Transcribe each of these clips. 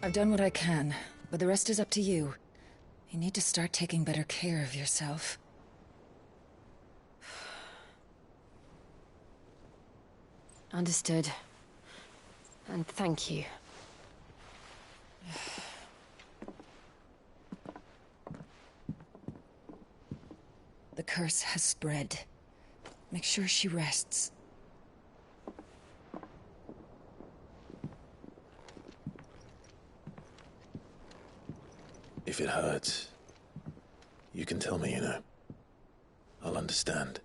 I've done what I can, but the rest is up to you. You need to start taking better care of yourself. Understood. And thank you. The curse has spread. Make sure she rests. If it hurts, you can tell me, you know. I'll understand.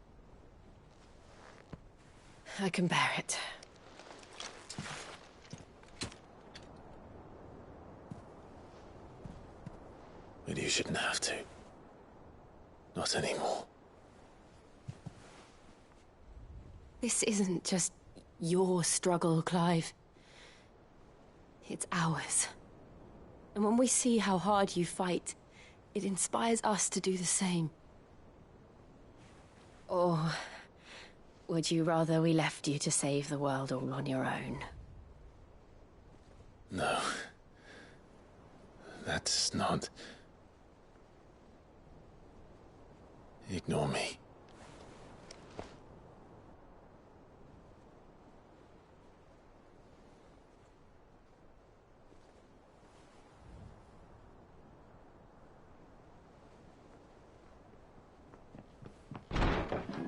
I can bear it. But you shouldn't have to. Not anymore. This isn't just your struggle, Clive. It's ours. And when we see how hard you fight, it inspires us to do the same. Or would you rather we left you to save the world all on your own? No. That's not... Ignore me.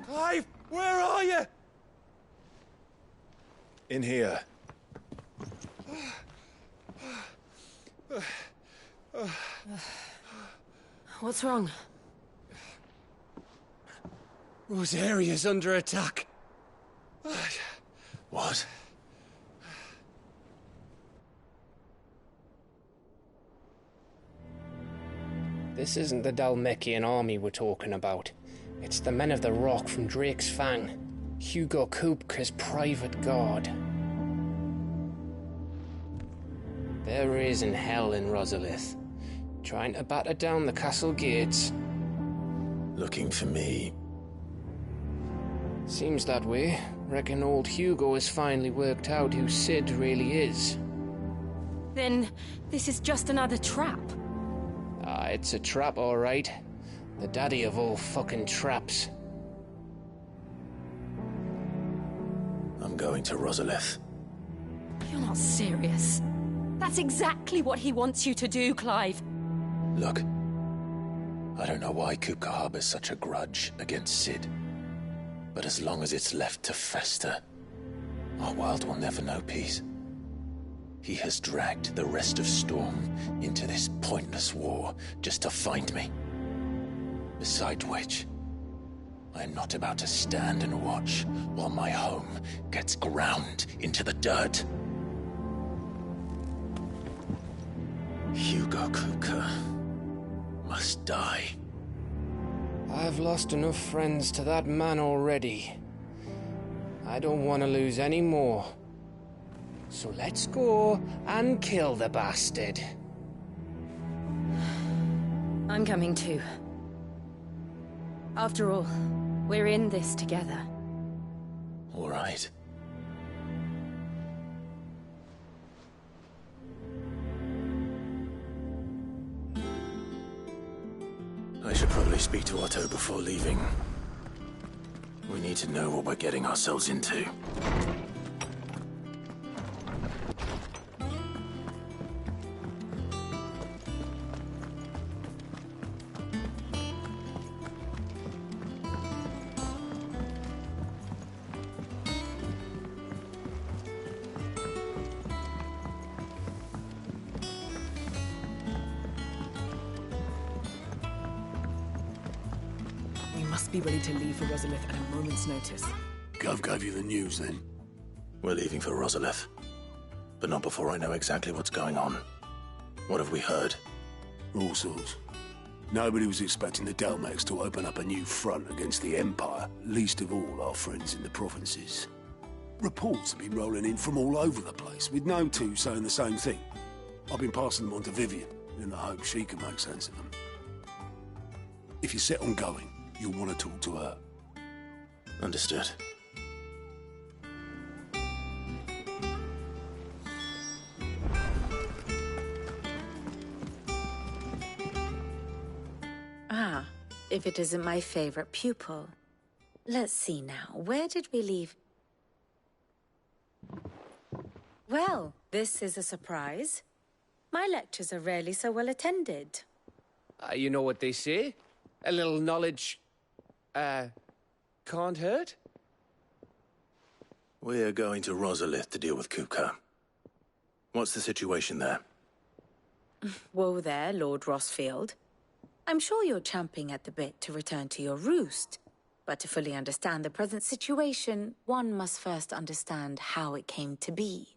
Clive, where are you? In here. What's wrong? Rosaria's under attack. What? This isn't the Dalmekian army we're talking about. It's the men of the Rock from Drake's Fang. Hugo Kupka's private guard. There is in hell in Rosalith, trying to batter down the castle gates. Looking for me. Seems that way. Reckon old Hugo has finally worked out who Sid really is. Then this is just another trap. Ah, it's a trap, all right. The daddy of all fucking traps. I'm going to Rosalith. You're not serious. That's exactly what he wants you to do, Clive. Look, I don't know why Kupka harbors such a grudge against Sid. But as long as it's left to fester, our world will never know peace. He has dragged the rest of Storm into this pointless war just to find me. Besides which, I am not about to stand and watch while my home gets ground into the dirt. Hugo Kupka must die. I've lost enough friends to that man already. I don't want to lose any more. So let's go and kill the bastard. I'm coming too. After all, we're in this together. All right. I should probably speak to Otto before leaving. We need to know what we're getting ourselves into. Be ready to leave for Rosalith at a moment's notice. Gov gave you the news, then? We're leaving for Rosalith. But not before I know exactly what's going on. What have we heard? All sorts. Nobody was expecting the Dalmeks to open up a new front against the Empire, least of all our friends in the provinces. Reports have been rolling in from all over the place, with no two saying the same thing. I've been passing them on to Vivian, in the hope she can make sense of them. If you're set on going, you'll want to talk to her. Understood. if it isn't my favorite pupil. Let's see now, where did we leave? Well, this is a surprise. My lectures are rarely so well attended. You know what they say? A little knowledge, can't hurt? We're going to Rosalith to deal with Kupka. What's the situation there? Whoa there, Lord Rossfield. I'm sure you're champing at the bit to return to your roost. But to fully understand the present situation, one must first understand how it came to be.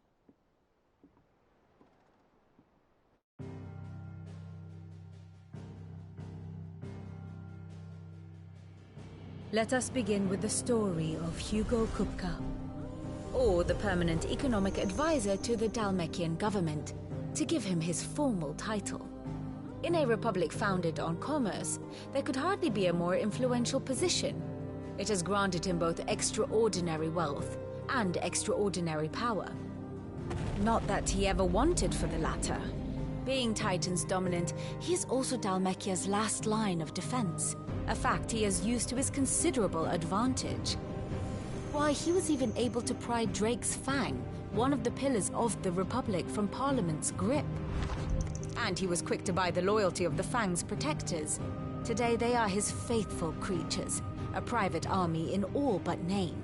Let us begin with the story of Hugo Kupka, or the permanent economic advisor to the Dalmekian government, to give him his formal title. In a republic founded on commerce, there could hardly be a more influential position. It has granted him both extraordinary wealth and extraordinary power. Not that he ever wanted for the latter. Being Titan's dominant, he is also Dalmekia's last line of defense, a fact he has used to his considerable advantage. Why, he was even able to pry Drake's Fang, one of the pillars of the Republic, from Parliament's grip. And he was quick to buy the loyalty of the Fang's protectors. Today they are his faithful creatures, a private army in all but name.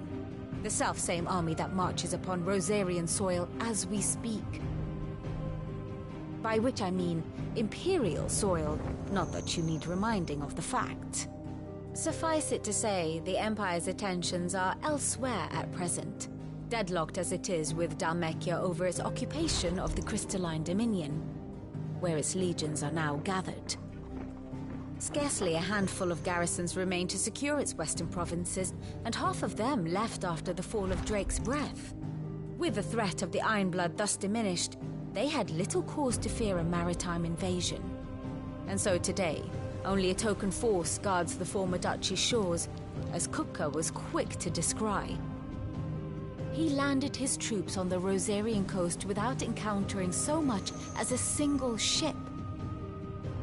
The self-same army that marches upon Rosarian soil as we speak. By which I mean Imperial soil, not that you need reminding of the fact. Suffice it to say, the Empire's attentions are elsewhere at present, deadlocked as it is with Dalmekia over its occupation of the Crystalline Dominion, where its legions are now gathered. Scarcely a handful of garrisons remain to secure its western provinces, and half of them left after the fall of Drake's Breath. With the threat of the Ironblood thus diminished, they had little cause to fear a maritime invasion. And so today, only a token force guards the former duchy's shores, as Kupka was quick to descry. He landed his troops on the Rosarian coast without encountering so much as a single ship.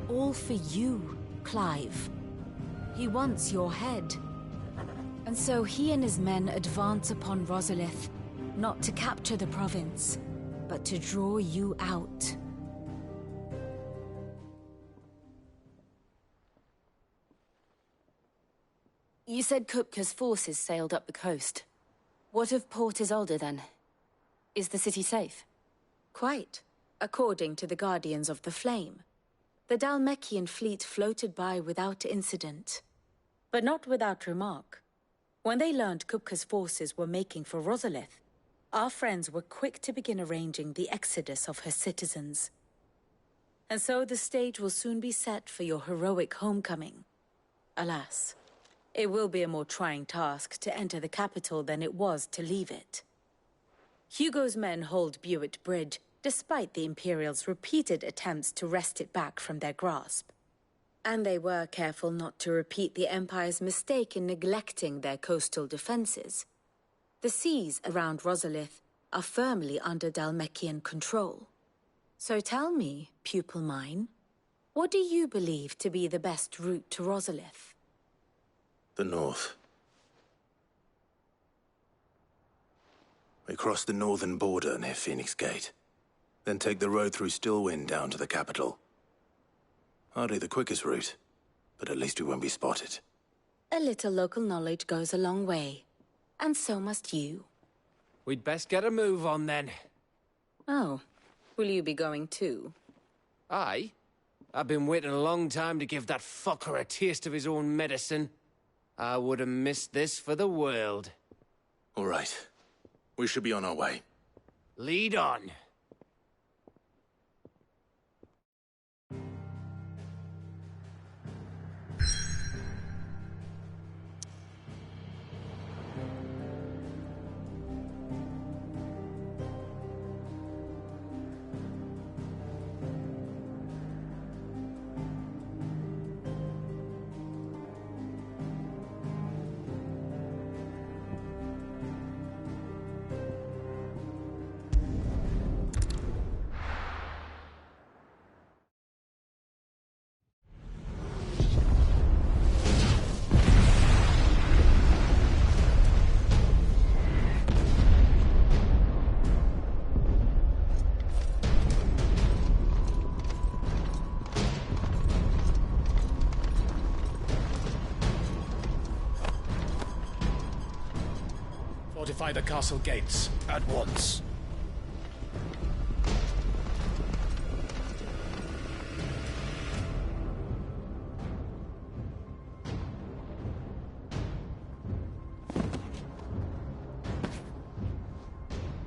All for you, Clive. He wants your head. And so he and his men advance upon Rosalith, not to capture the province, but to draw you out. You said Kupka's forces sailed up the coast. What of Port Isolde, then? Is the city safe? Quite, according to the Guardians of the Flame. The Dalmekian fleet floated by without incident. But not without remark. When they learned Kupka's forces were making for Rosalith, our friends were quick to begin arranging the exodus of her citizens. And so the stage will soon be set for your heroic homecoming. Alas, it will be a more trying task to enter the capital than it was to leave it. Hugo's men hold Buett Bridge, despite the Imperials' repeated attempts to wrest it back from their grasp. And they were careful not to repeat the Empire's mistake in neglecting their coastal defenses. The seas around Rosalith are firmly under Dalmekian control. So tell me, pupil mine, what do you believe to be the best route to Rosalith? The north. We cross the northern border near Phoenix Gate, then take the road through Stillwind down to the capital. Hardly the quickest route, but at least we won't be spotted. A little local knowledge goes a long way, and so must you. We'd best get a move on then. Oh, will you be going too? Aye. I've been waiting a long time to give that fucker a taste of his own medicine. I would have missed this for the world. All right. We should be on our way. Lead on. Fortify the castle gates. At once.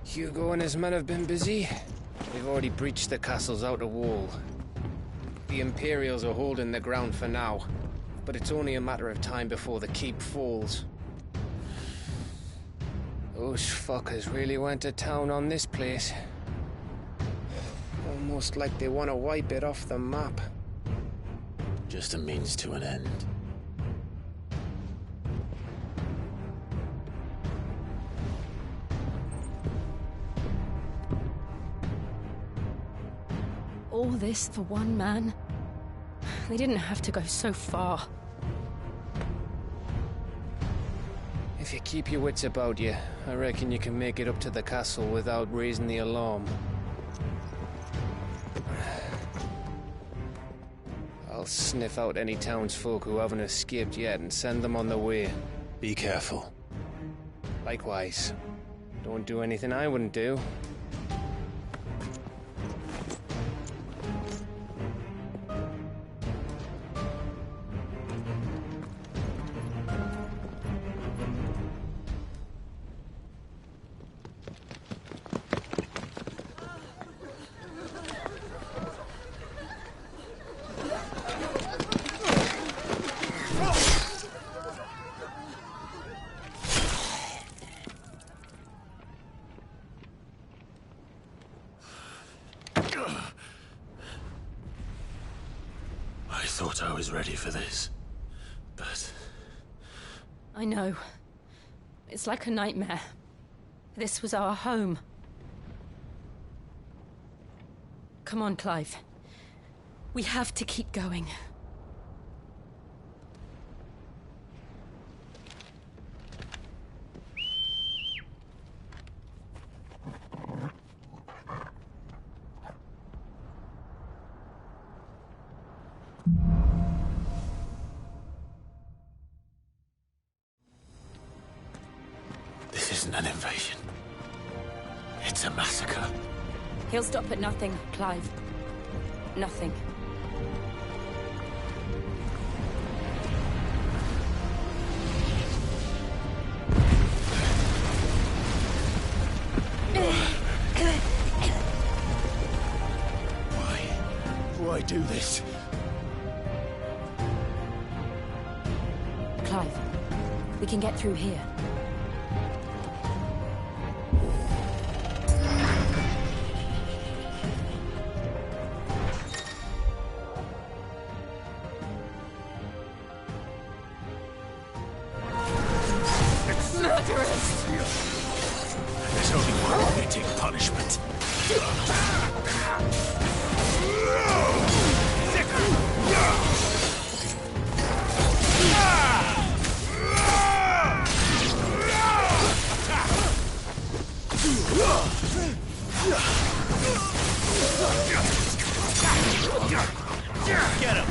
Hugo and his men have been busy. They've already breached the castle's outer wall. The Imperials are holding the ground for now, but it's only a matter of time before the keep falls. Those fuckers really went to town on this place. Almost like they want to wipe it off the map. Just a means to an end. All this for one man? They didn't have to go so far. If you keep your wits about you, I reckon you can make it up to the castle without raising the alarm. I'll sniff out any townsfolk who haven't escaped yet and send them on their way. Be careful. Likewise. Don't do anything I wouldn't do. I thought I was ready for this, but... I know. It's like a nightmare. This was our home. Come on, Clive. We have to keep going. This isn't an invasion. It's a massacre. He'll stop at nothing, Clive. Nothing. Why do this? Clive, we can get through here. Murderers! There's only one fitting punishment. Get him!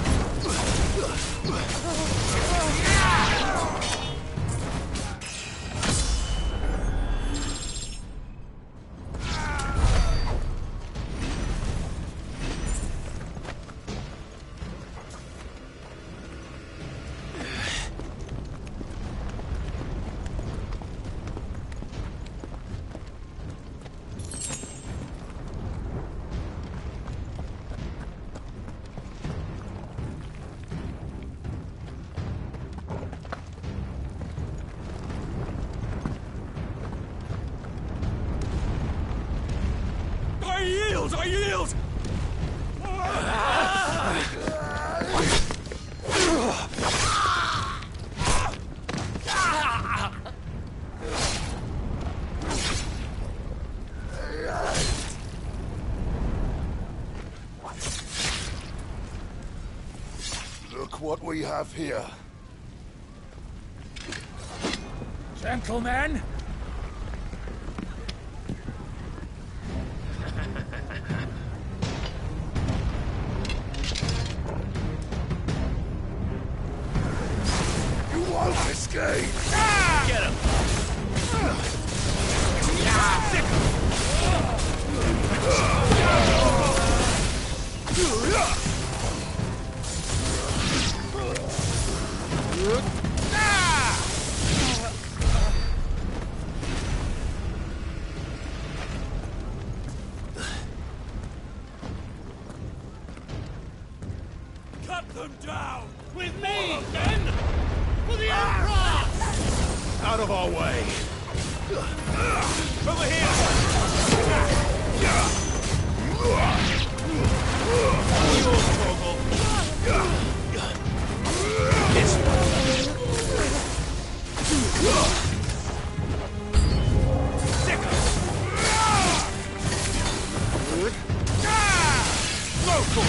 I yield! Look what we have here. Gentlemen! You won't escape! Get him! Down! With me, then! For the Emperor! Out of our way! Over here! Yours, Torgal. This one. Local!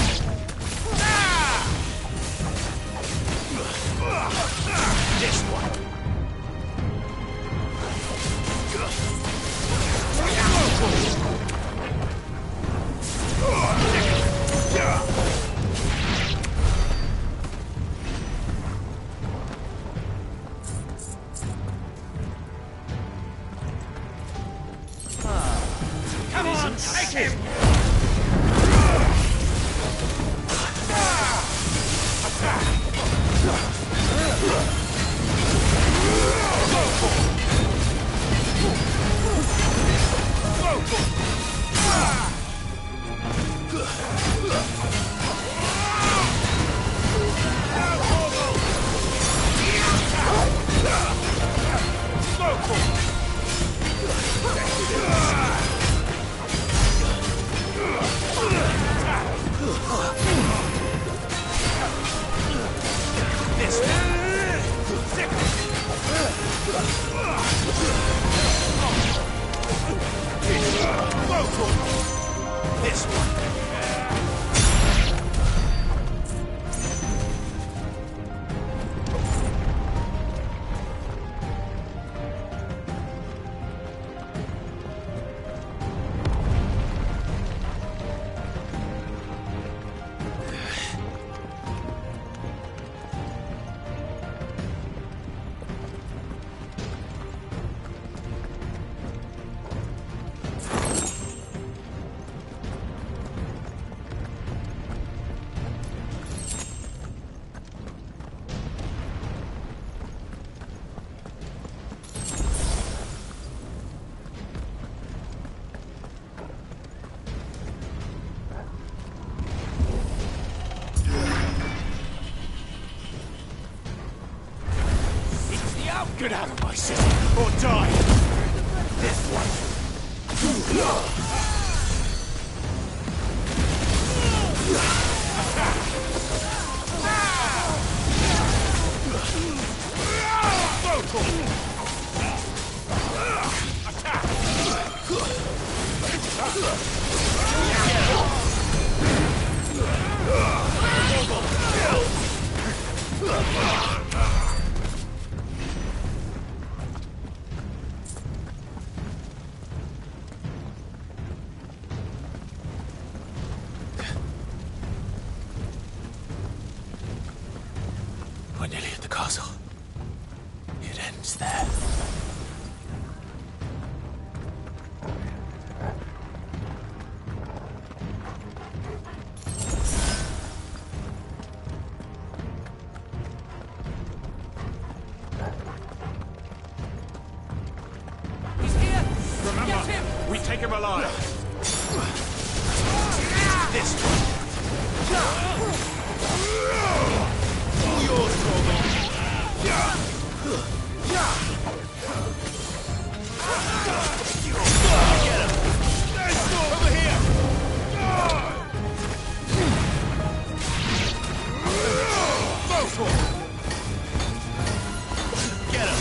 This one. Come on, take him! This one. Get out of my city, or die! This one. We're nearly at the castle. It ends there. He's here! Remember, we take him alive. This one. All yours, Torgal. Get him. Over here. Get him.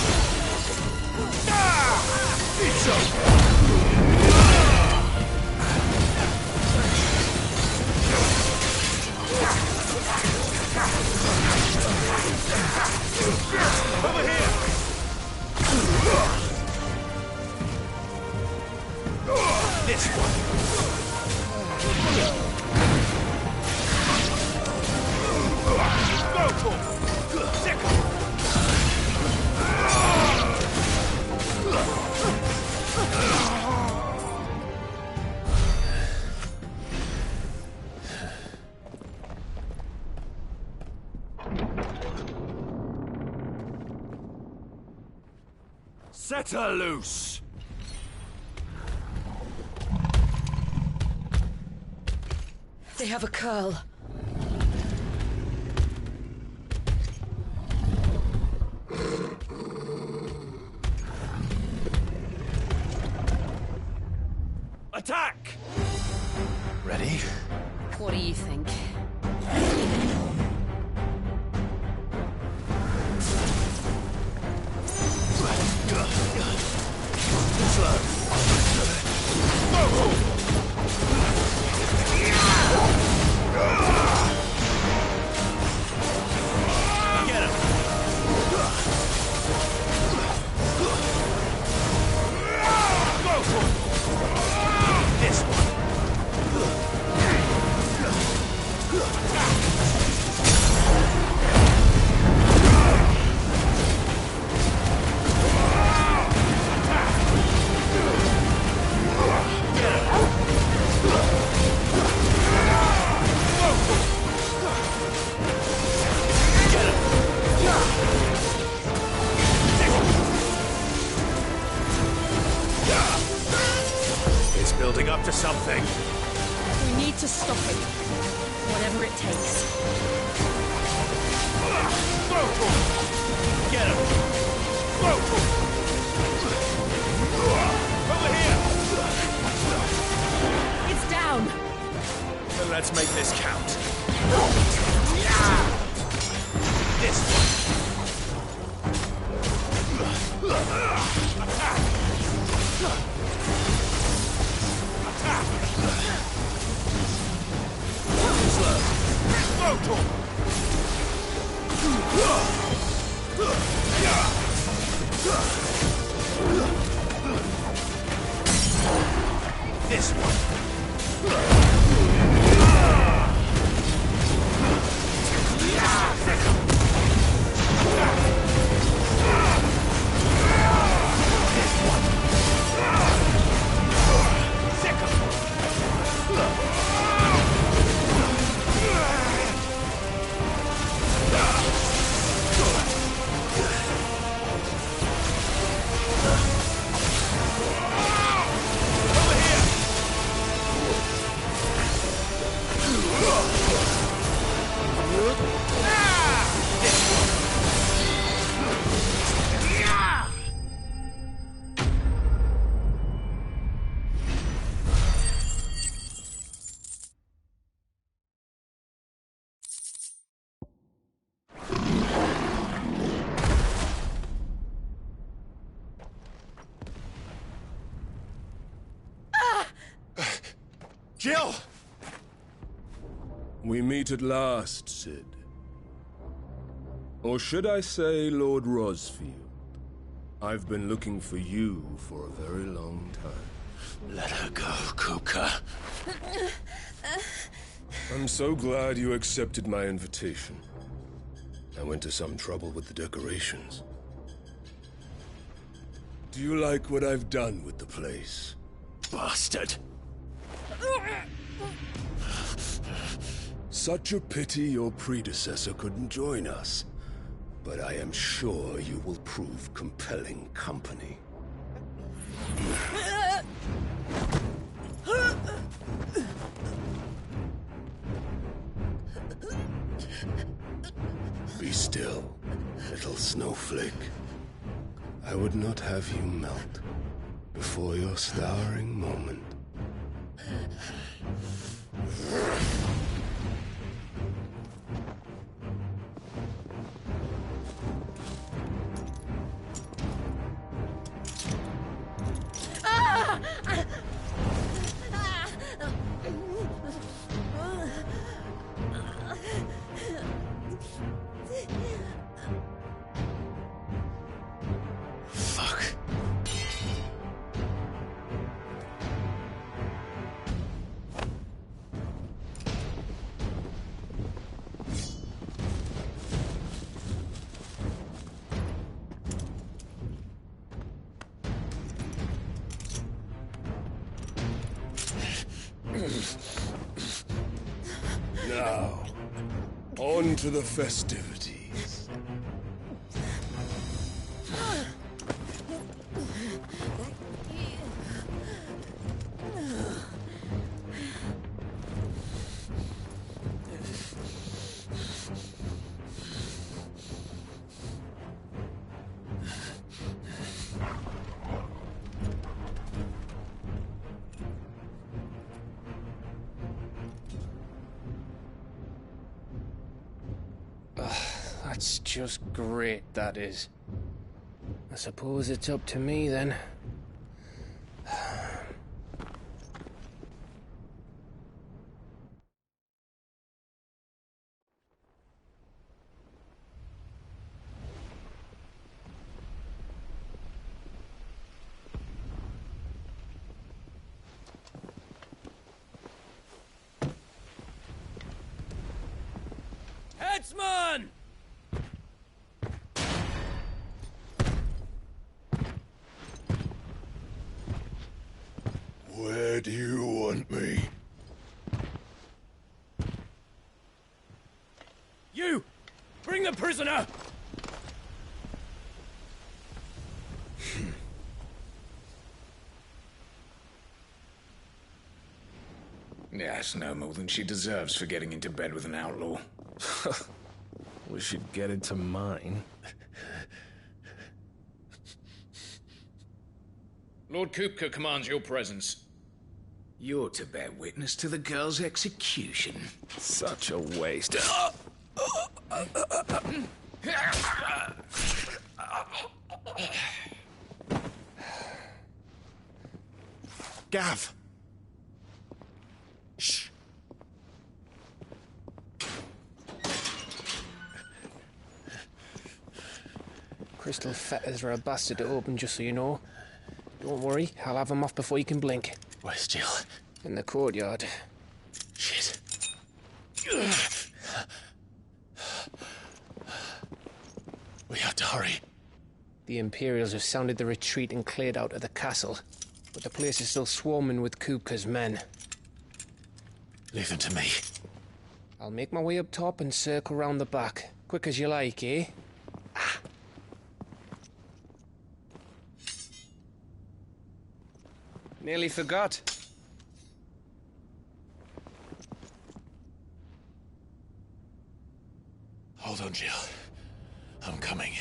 It's over. Over here! This one! Go for it! Sickle! Set her loose! They have a curl. Attack! Ready? What do you think? Get him! This one! It's building up to something. We need to stop him. Whatever it takes. Get him! Over here! It's down! Then let's make this count. This one. Attack! Attack! Slow. This one. Jill! We meet at last, Sid. Or should I say, Lord Rosfield? I've been looking for you for a very long time. Let her go, Kupka. I'm so glad you accepted my invitation. I went to some trouble with the decorations. Do you like what I've done with the place? Bastard. Such a pity your predecessor couldn't join us. But I am sure you will prove compelling company. Be still, little snowflake. I would not have you melt before your stowering moment. Fuck. Now, on to the festivities. That's just great, that is. I suppose it's up to me, then. Headsman! Where do you want me? You! Bring the prisoner! Yes, no more than she deserves for getting into bed with an outlaw. We should get into mine. Lord Kupka commands your presence. You're to bear witness to the girl's execution. Such a waste. Gav! Shh. Crystal fetters are a bastard to open, just so you know. Don't worry, I'll have them off before you can blink. Where's Jill? In the courtyard. Shit. We have to hurry. The Imperials have sounded the retreat and cleared out of the castle, but the place is still swarming with Kupka's men. Leave them to me. I'll make my way up top and circle round the back. Quick as you like, eh? Nearly forgot. Hold on, Jill. I'm coming.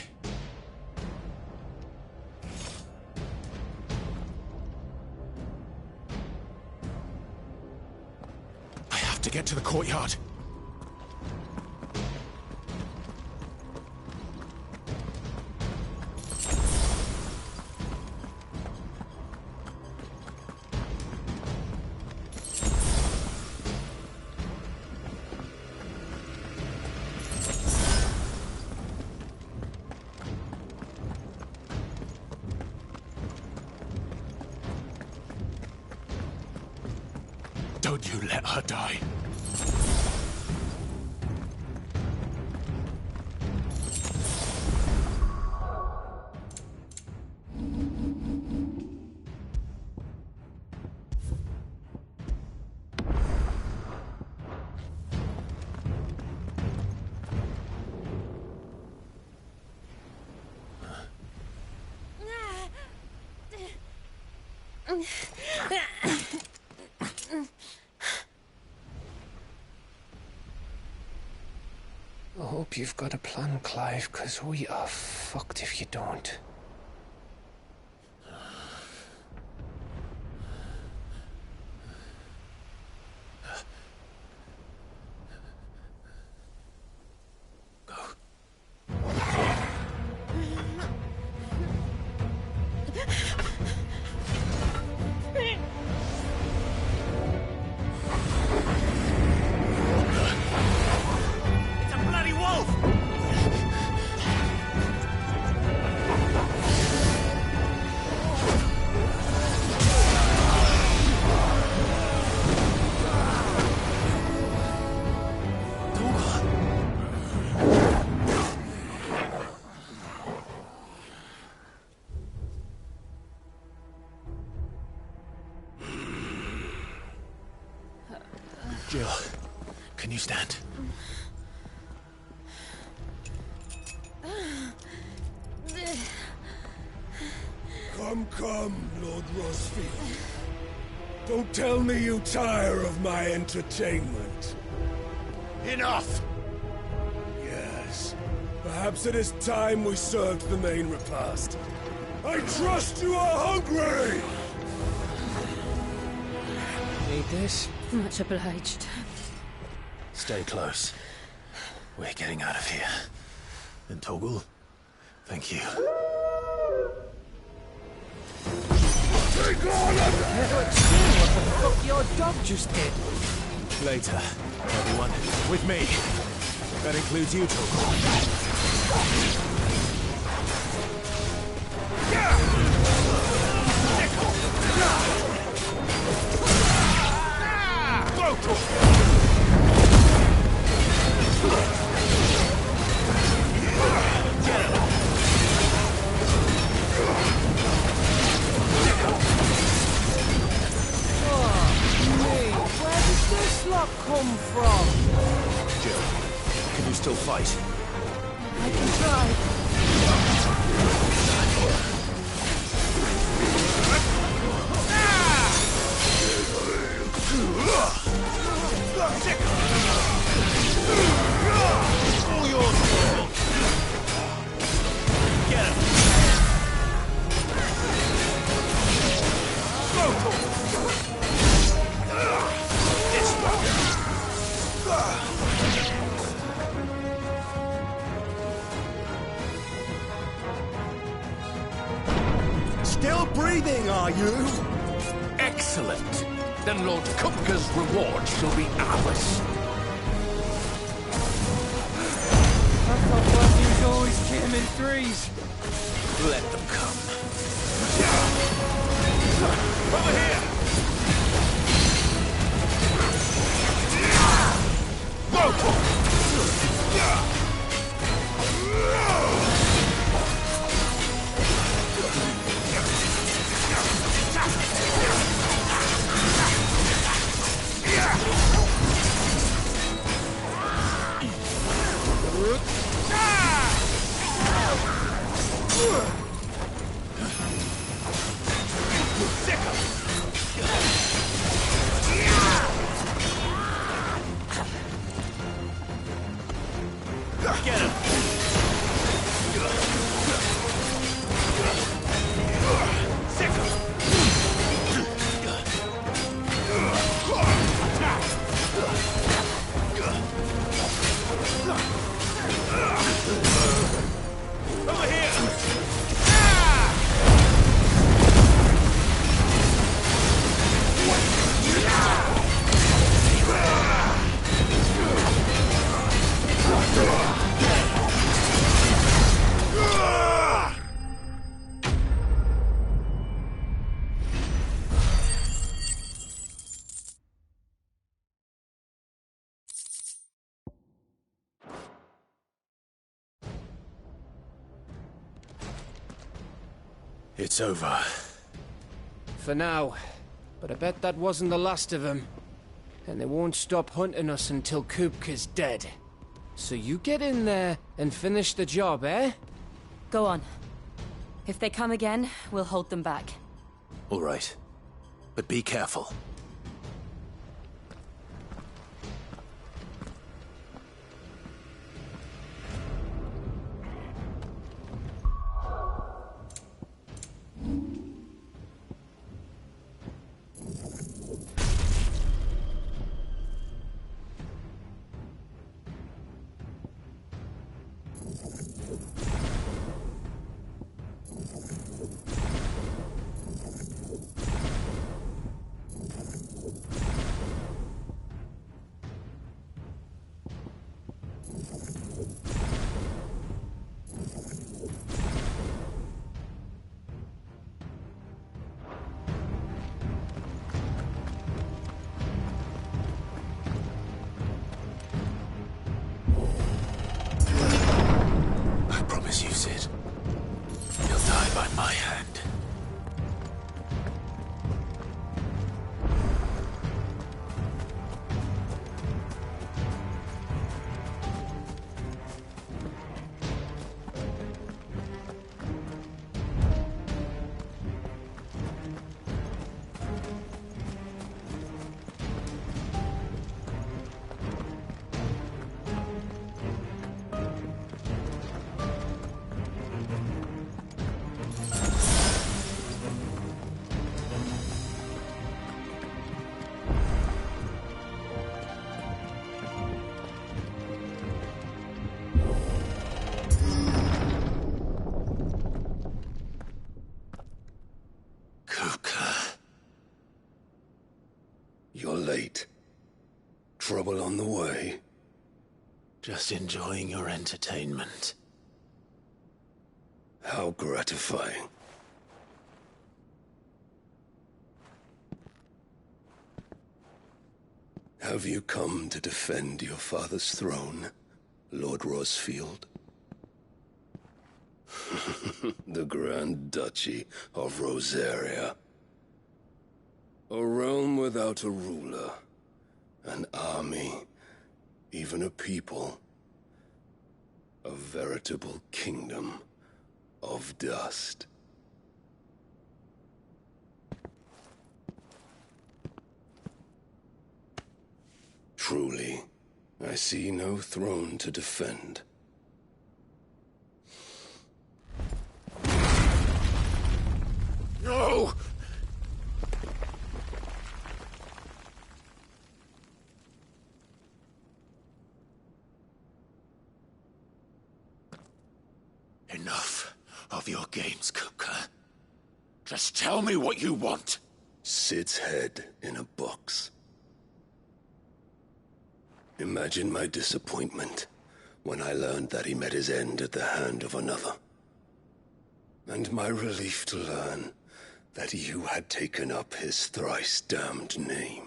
I have to get to the courtyard. Don't you let her die. I hope you've got a plan, Clive, because we are fucked if you don't. It's a bloody wolf! Jill, can you stand? Come, Lord Rosfield. Don't tell me you tire of my entertainment. Enough! Yes. Perhaps it is time we served the main repast. I trust you are hungry! Need this? Much obliged. Stay close. We're getting out of here. And Toggle, thank you. Never explain what the fuck your dog just did. Later, everyone. With me. That includes you, Toggle. Where did this lot come from? Jill, can you still fight? I can try. Still breathing, are you? Excellent. Then Lord Kupka's reward shall be ours. I thought Buffy's always came in threes. Let them come. Over here! Get him! Over here! It's over. For now. But I bet that wasn't the last of them. And they won't stop hunting us until Kupka's dead. So you get in there and finish the job, eh? Go on. If they come again, we'll hold them back. All right. But be careful. You're late. Trouble on the way? Just enjoying your entertainment. How gratifying. Have you come to defend your father's throne, Lord Rosfield? The Grand Duchy of Rosaria. A realm without a ruler, an army, even a people. A veritable kingdom of dust. Truly, I see no throne to defend. No! Enough of your games, Kupka. Just tell me what you want. Sid's head in a box. Imagine my disappointment when I learned that he met his end at the hand of another. And my relief to learn that you had taken up his thrice-damned name.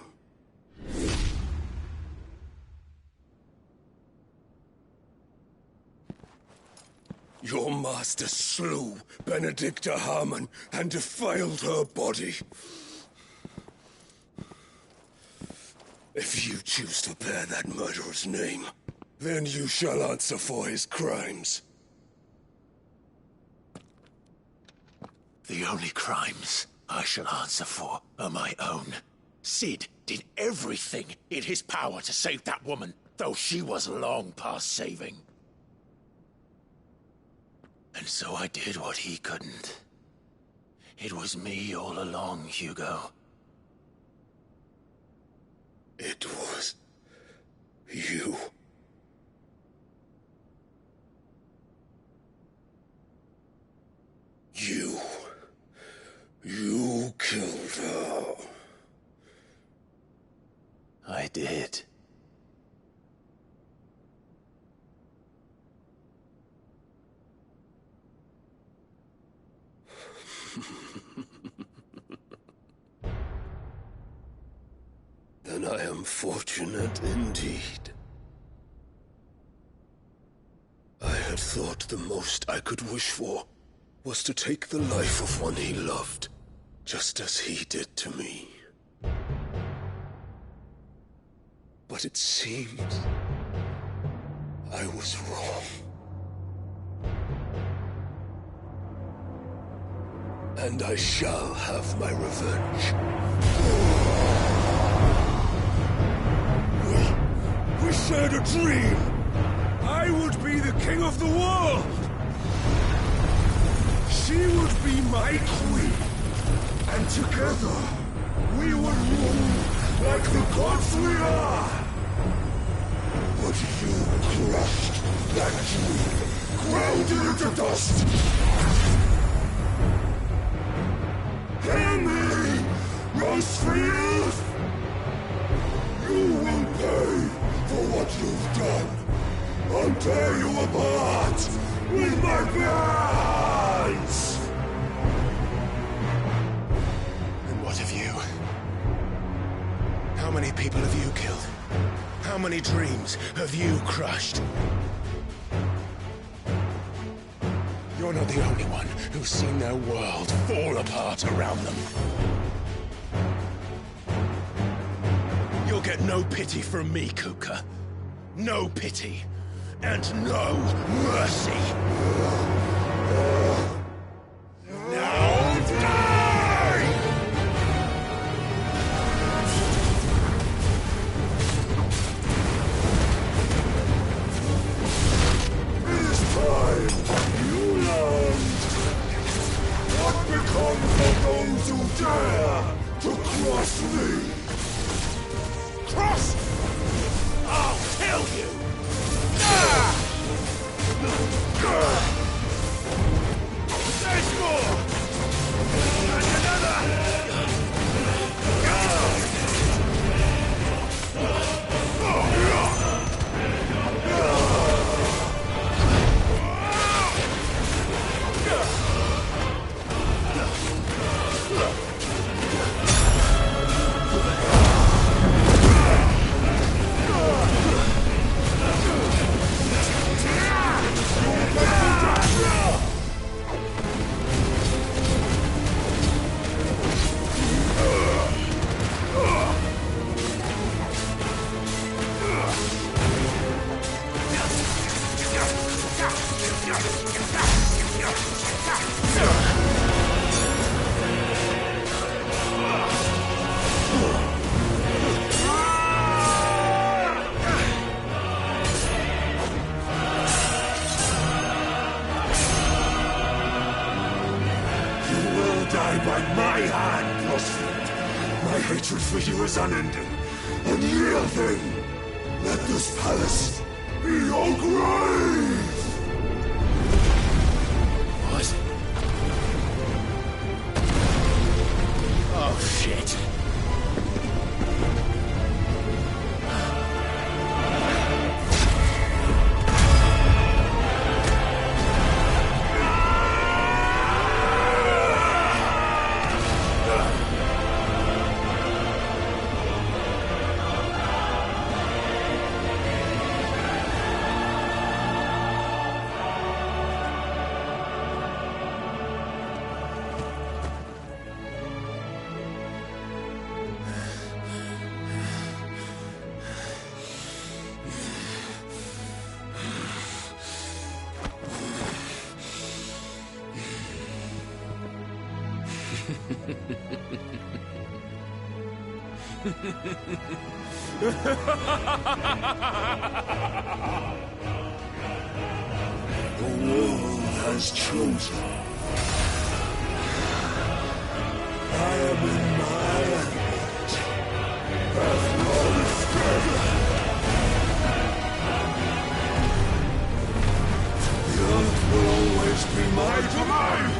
Your master slew Benedicta Harmon and defiled her body. If you choose to bear that murderer's name, then you shall answer for his crimes. The only crimes I shall answer for are my own. Sid did everything in his power to save that woman, though she was long past saving. And so I did what he couldn't. It was me all along, Hugo. It was you. You killed her. I did. Then I am fortunate indeed. I had thought the most I could wish for was to take the life of one he loved, just as he did to me. But it seems I was wrong. And I shall have my revenge. We shared a dream. I would be the king of the world. She would be my queen. And together, we would rule like the gods we are. But you crushed that dream, ground it into dust. Hear me, Rosefield! You will pay for what you've done. I'll tear you apart with my hands! And what of you? How many people have you killed? How many dreams have you crushed? You're not the only one who's seen their world fall apart around them. You'll get no pity from me, Kuka. No pity. And no mercy. Now die! This time, you learned what becomes of those who dare to cross me. Cross! I'll kill you! There's more! And another! My hatred for you is unending. Unreal thing! Let this palace be your grave! What? Oh, shit. The world has chosen. I am in my element. Battle is dead. The earth will always be my domain.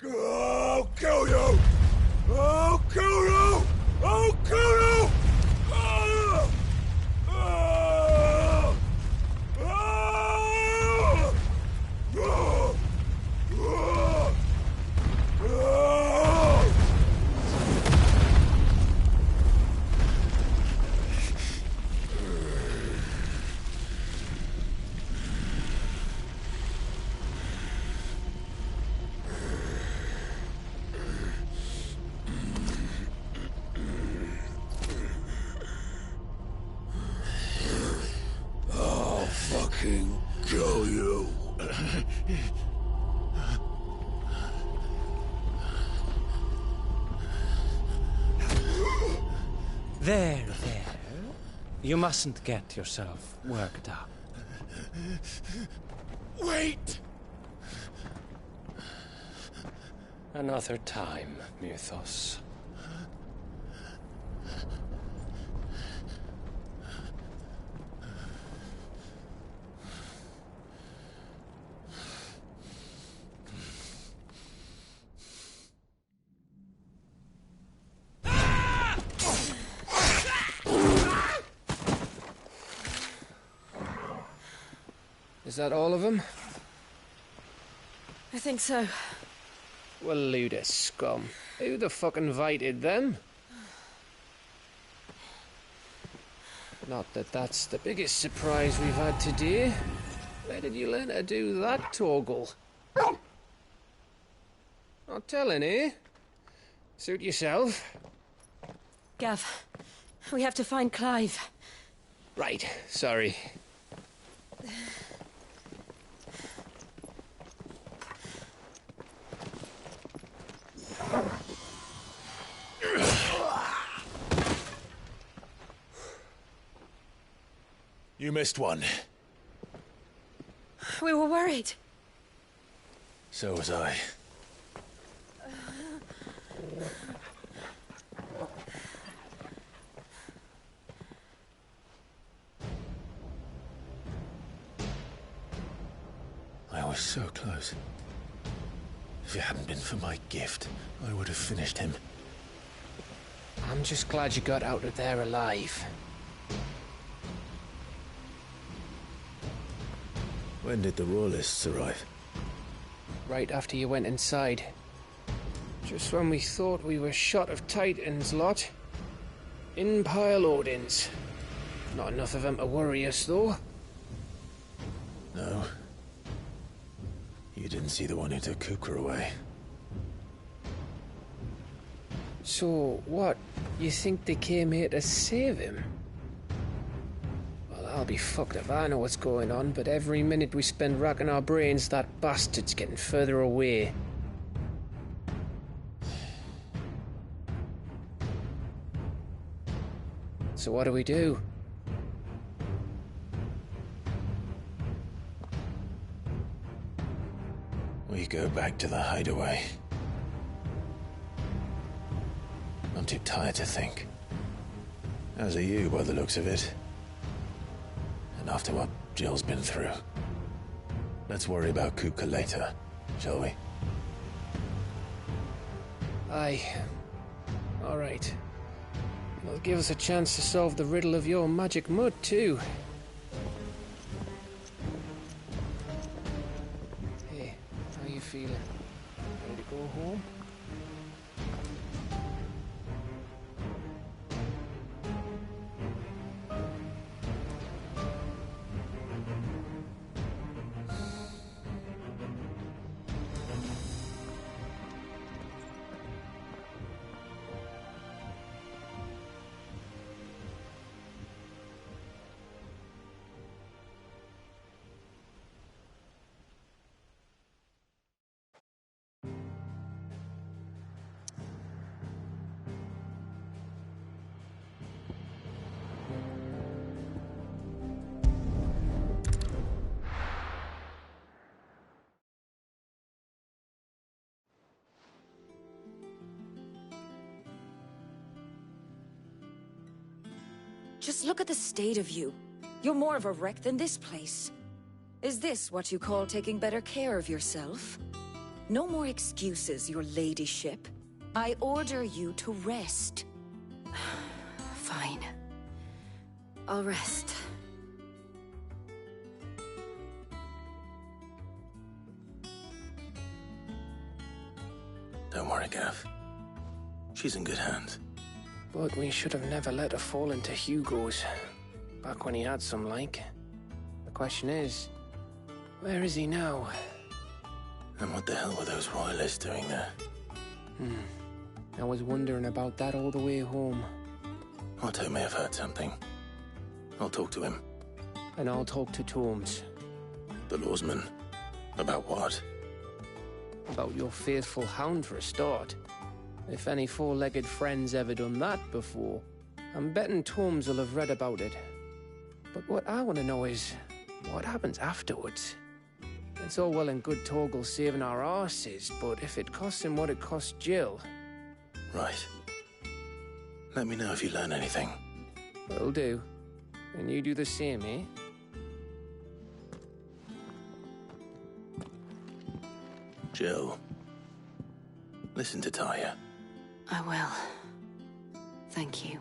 I'll kill you! I'll kill you! I'll kill you! Ah! Ah! Ah! Ah! Ah! I'll fucking kill you. There. You mustn't get yourself worked up. Wait! Another time, Mythos. Is that all of them? I think so. Well, load of scum. Who the fuck invited them? Not that that's the biggest surprise we've had today. Where did you learn to do that, Torgal? Not telling, eh? Suit yourself. Gav, we have to find Clive. Right, sorry. You missed one. We were worried. So was I. I was so close. If it hadn't been for my gift, I would have finished him. I'm just glad you got out of there alive. When did the Royalists arrive? Right after you went inside. Just when we thought we were shot of Titans, lot. In pile Odins. Not enough of them to worry us, though. No. You didn't see the one who took Kupka away. So, what? You think they came here to save him? Well, I'll be fucked if I know what's going on, but every minute we spend racking our brains, that bastard's getting further away. So what do we do? We go back to the hideaway. I'm too tired to think. As are you, by the looks of it. And after what Jill's been through. Let's worry about Kupka later, shall we? Aye. All right. It'll give us a chance to solve the riddle of your magic mud, too. Hey, how you feeling? Ready to go home? Just look at the state of you. You're more of a wreck than this place. Is this what you call taking better care of yourself? No more excuses, your ladyship. I order you to rest. Fine. I'll rest. Don't worry, Gav. She's in good hands. But we should have never let her fall into Hugo's. Back when he had some like. The question is, where is he now? And what the hell were those royalists doing there? I was wondering about that all the way home. Otto may have heard something. I'll talk to him. And I'll talk to Torms. The lawsman. About what? About your faithful hound for a start. If any four-legged friend's ever done that before, I'm betting Torms will have read about it. But what I want to know is, what happens afterwards? It's all well and good Torgal saving our arses, but if it costs him what it cost Jill... Right. Let me know if you learn anything. Will do. And you do the same, eh? Jill. Listen to Taya. I will. Thank you.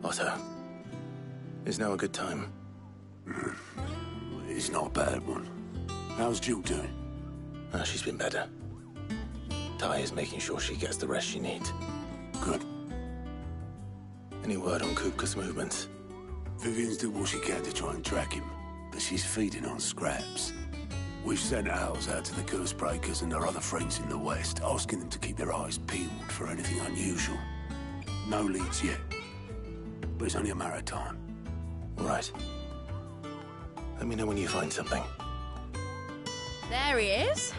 Otto, is now a good time? It's not a bad one. How's Jill doing? She's been better. Taya's making sure she gets the rest she needs. Good. Any word on Kupka's movements? Vivian's did what she can to try and track him, but she's feeding on scraps. We've sent ours out to the Curse Breakers and our other friends in the West, asking them to keep their eyes peeled for anything unusual. No leads yet, but it's only a matter of time. Right. Let me know when you find something. There he is.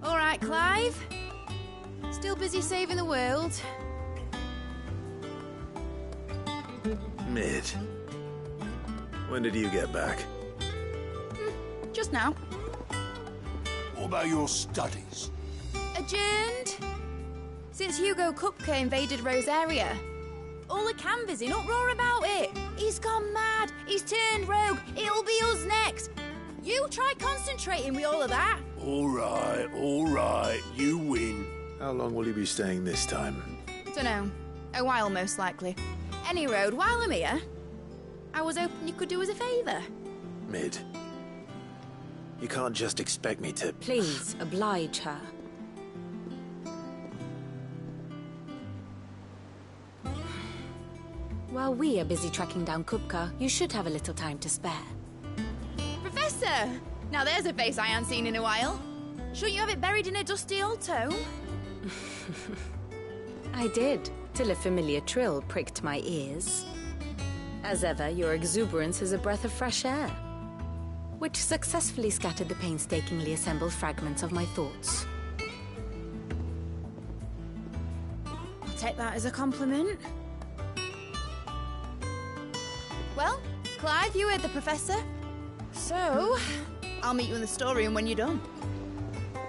All right, Clive. Still busy saving the world. Mid. When did you get back? Just now. What about your studies? Adjourned. Since Hugo Kupka invaded Rosaria. All the canvassing in uproar about it. He's gone mad. He's turned rogue. It'll be us next. You try concentrating with all of that. All right. You win. How long will you be staying this time? Dunno. A while, most likely. Any road, while I'm here, I was hoping you could do us a favour. Mid. You can't just expect me to... Please, oblige her. While we are busy tracking down Kupka, you should have a little time to spare. Professor! Now there's a face I haven't seen in a while. Shouldn't you have it buried in a dusty old tome? I did, till a familiar trill pricked my ears. As ever, your exuberance is a breath of fresh air, which successfully scattered the painstakingly assembled fragments of my thoughts. I'll take that as a compliment. Well, Clive, you heard the professor. So, I'll meet you in the storeroom when you're done.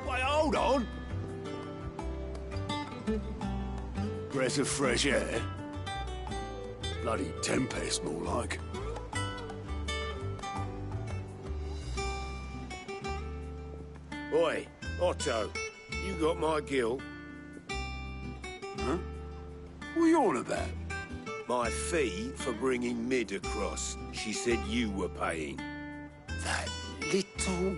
Wait, hold on! Breath of fresh air? Bloody tempest, more like. Oi, Otto, you got my gill? Huh? What are you on about? My fee for bringing Mid across. She said you were paying. That little...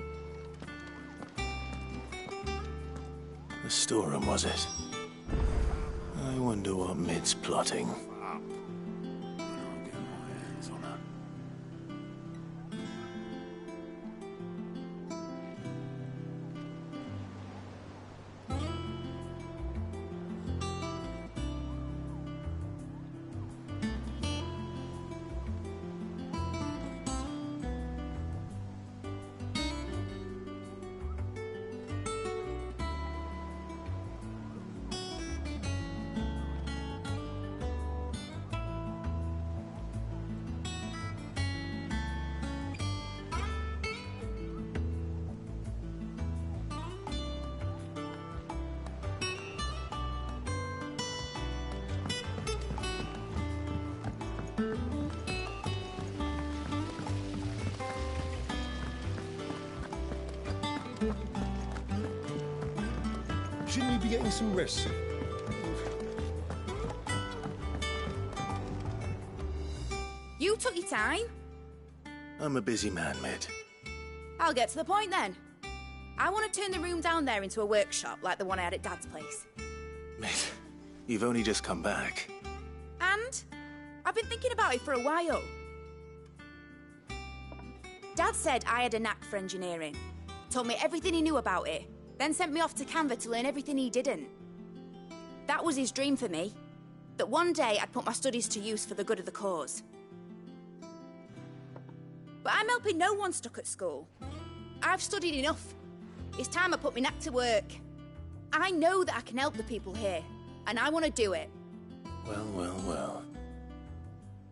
The storeroom, was it? I wonder what Mid's plotting. Shouldn't you be getting some rest? You took your time. I'm a busy man, Mid. I'll get to the point then. I want to turn the room down there into a workshop like the one I had at Dad's place. Mid, you've only just come back. And I've been thinking about it for a while. Dad said I had a knack for engineering. Told me everything he knew about it. Then sent me off to Canva to learn everything he didn't. That was his dream for me. That one day I'd put my studies to use for the good of the cause. But I'm helping no one stuck at school. I've studied enough. It's time I put my knack to work. I know that I can help the people here, and I want to do it. Well, well, well.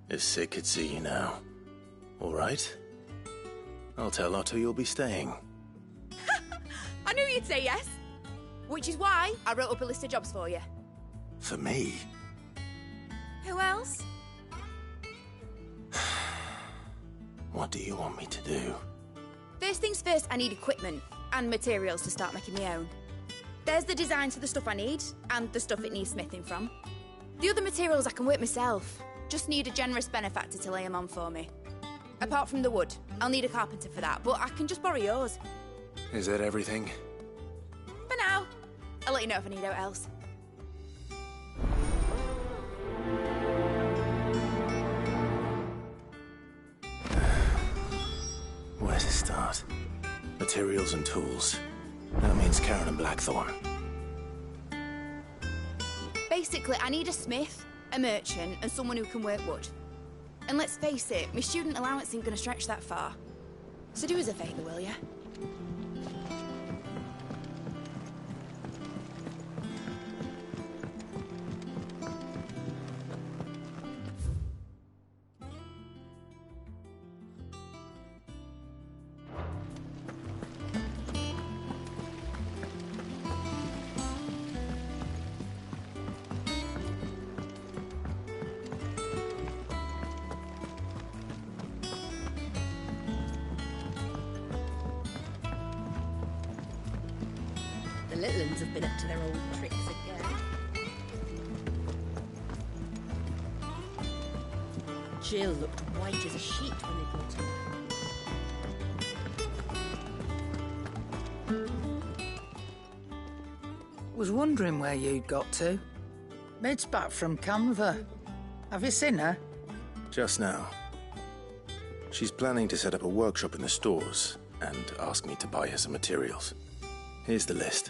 If Sid could see you now. All right? I'll tell Otto you'll be staying. I knew you'd say yes. Which is why I wrote up a list of jobs for you. For me? Who else? What do you want me to do? First things first, I need equipment and materials to start making my own. There's the designs for the stuff I need, and the stuff it needs smithing from. The other materials I can work myself. Just need a generous benefactor to lay them on for me. Apart from the wood, I'll need a carpenter for that, but I can just borrow yours. Is that everything? For now. I'll let you know if I need out else. Where to start? Materials and tools. That means Karen and Blackthorn. Basically, I need a smith, a merchant, and someone who can work wood. And let's face it, my student allowance ain't gonna stretch that far. So do us a favour, will ya? The little uns have been up to their old tricks again. Jill looked white as a sheet when they brought her. Was wondering where you'd got to. Mid's back from Canva. Have you seen her? Just now. She's planning to set up a workshop in the stores and ask me to buy her some materials. Here's the list.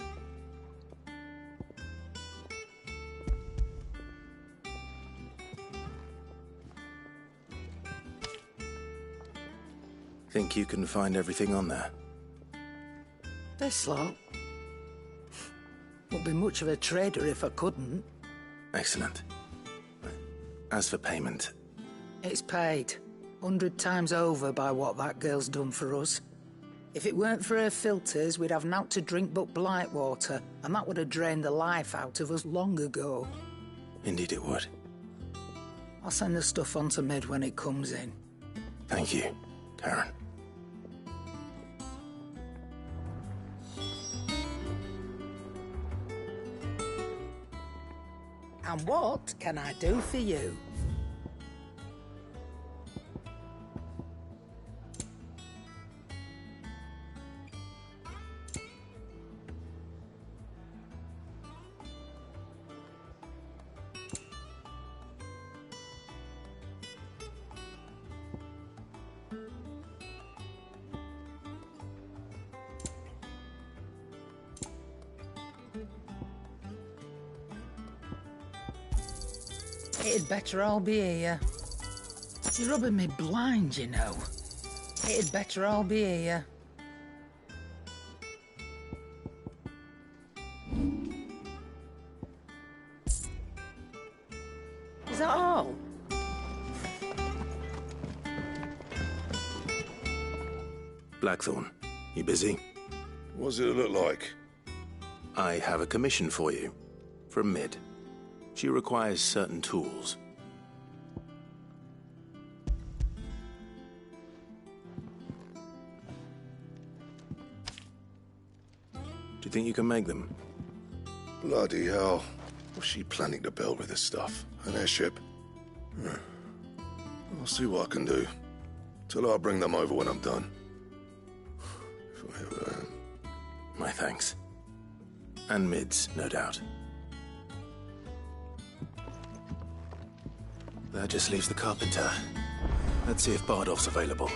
Think you can find everything on there? This lot? Wouldn't be much of a trader if I couldn't. Excellent. As for payment... It's paid. 100 times over by what that girl's done for us. If it weren't for her filters, we'd have naught to drink but blight water, and that would have drained the life out of us long ago. Indeed it would. I'll send the stuff on to Mid when it comes in. Thank you, Karen. And what can I do for you? It'd better all be here. You're rubbing me blind, you know. It'd better all be here. Is that all? Blackthorn, you busy? What does it look like? I have a commission for you. From Mid. She requires certain tools. Do you think you can make them? Bloody hell. What's she planning to build with this stuff? An airship? I'll see what I can do. Tell her I'll bring them over when I'm done. If I ever am. My thanks. And Mid's, no doubt. That just leaves the carpenter. Let's see if Bardolph's available.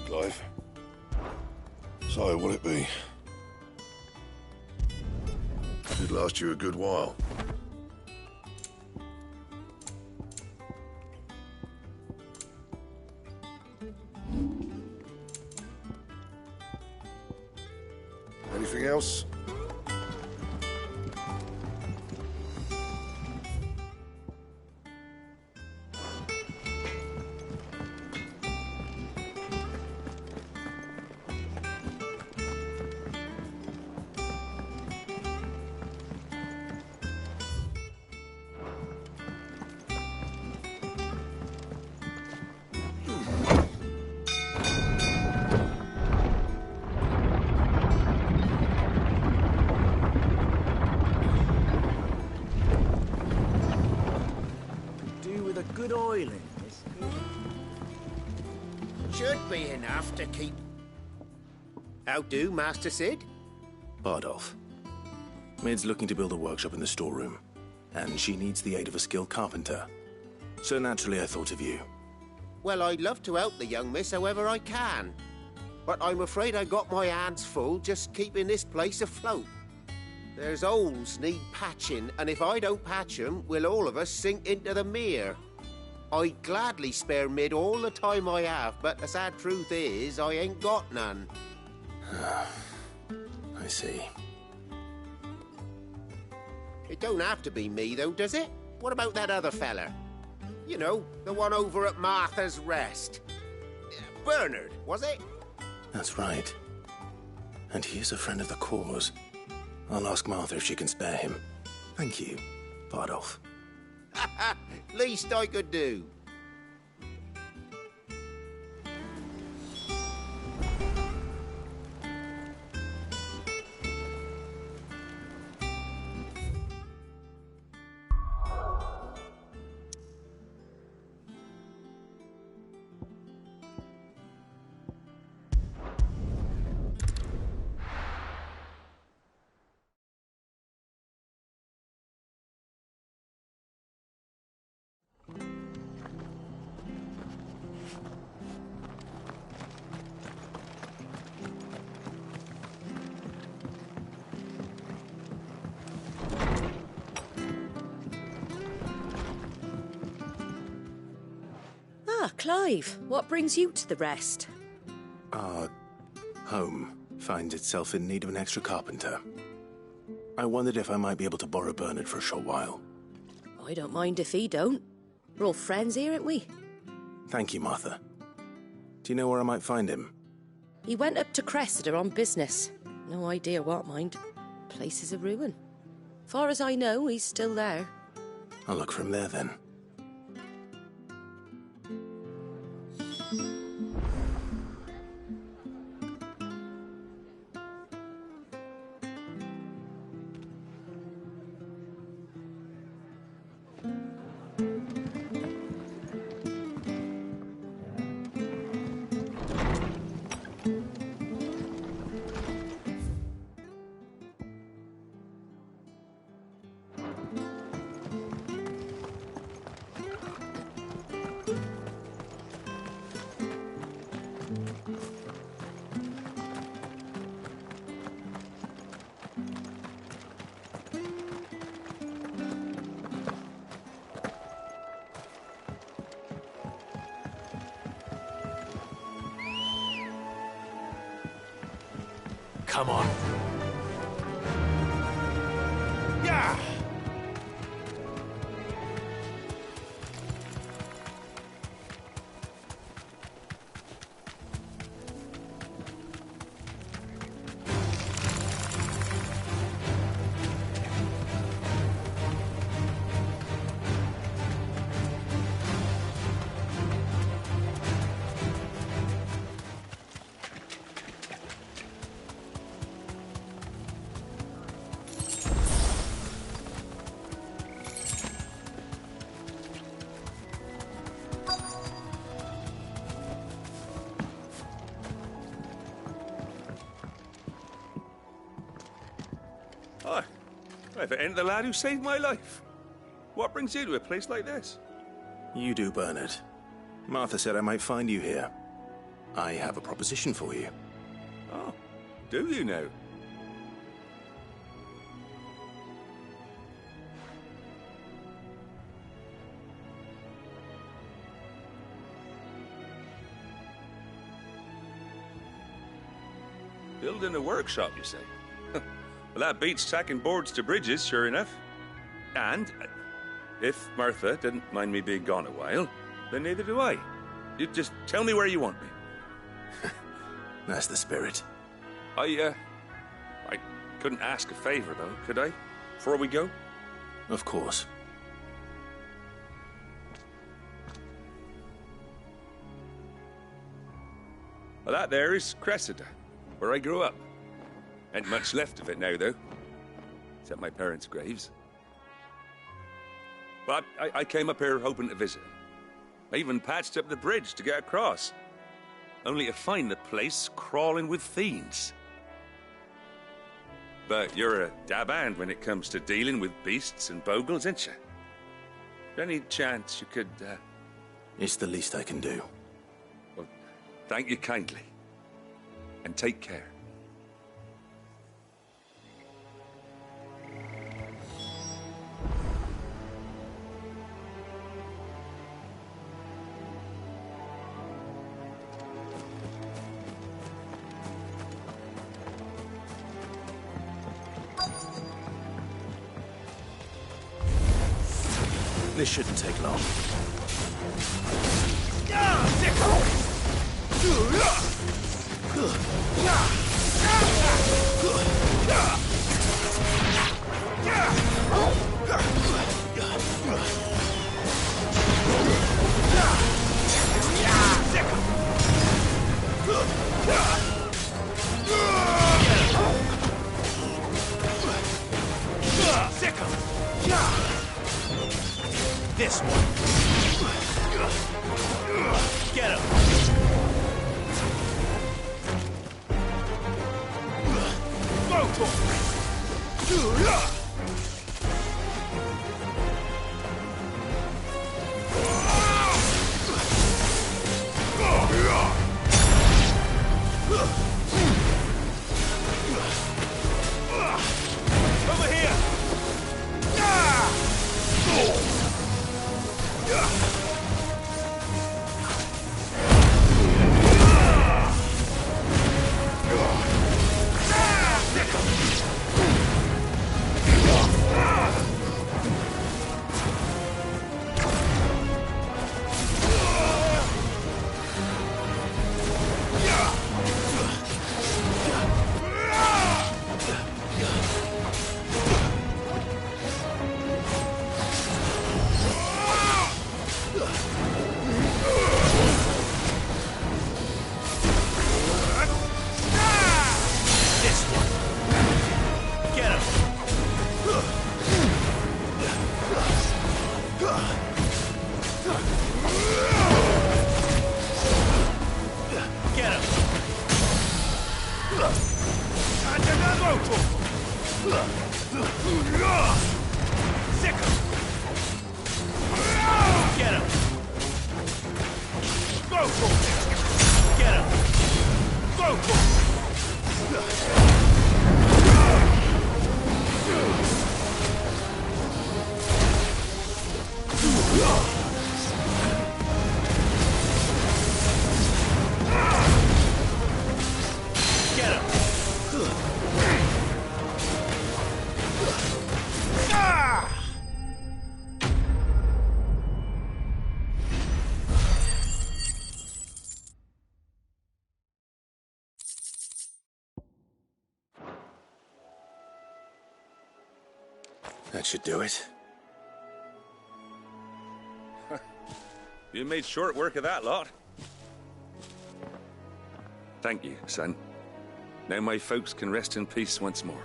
Clive. So, will it be? Should last you a good while. Anything else? Good oiling, this. Should be enough to keep... How do, Master Sid? Bardolph. Mid's looking to build a workshop in the storeroom, and she needs the aid of a skilled carpenter. So naturally I thought of you. Well, I'd love to help the young miss however I can. But I'm afraid I got my hands full just keeping this place afloat. There's holes need patching, and if I don't patch them, we'll all of us sink into the mere. I'd gladly spare Mid all the time I have, but the sad truth is, I ain't got none. I see. It don't have to be me, though, does it? What about that other fella? You know, the one over at Martha's Rest. Bernard, was it? That's right. And he is a friend of the cause. I'll ask Martha if she can spare him. Thank you, Bardolph. Least I could do. Ah, Clive, what brings you to the rest? Our home finds itself in need of an extra carpenter. I wondered if I might be able to borrow Bernard for a short while. I don't mind if he don't. We're all friends here, aren't we? Thank you, Martha. Do you know where I might find him? He went up to Cressida on business. No idea what, mind. Place is a ruin. Far as I know, he's still there. I'll look for him there, then. Come on. Yeah! Hi. If it ain't the lad who saved my life. What brings you to a place like this? You do, Bernard. Martha said I might find you here. I have a proposition for you. Oh, do you now? Building a workshop, you say? Well, that beats tacking boards to bridges, sure enough. And if Martha didn't mind me being gone a while, then neither do I. You just tell me where you want me. That's the spirit. I couldn't ask a favor, though, could I? Before we go? Of course. Well, that there is Cressida, where I grew up. Ain't much left of it now, though. Except my parents' graves. But I came up here hoping to visit. I even patched up the bridge to get across. Only to find the place crawling with fiends. But you're a dab hand when it comes to dealing with beasts and bogles, ain't you? Any chance you could, It's the least I can do. Well, thank you kindly. And take care. This shouldn't take long. This one. Get him. Go to him. Get him! That should do it. You made short work of that lot. Thank you, son. Now my folks can rest in peace once more.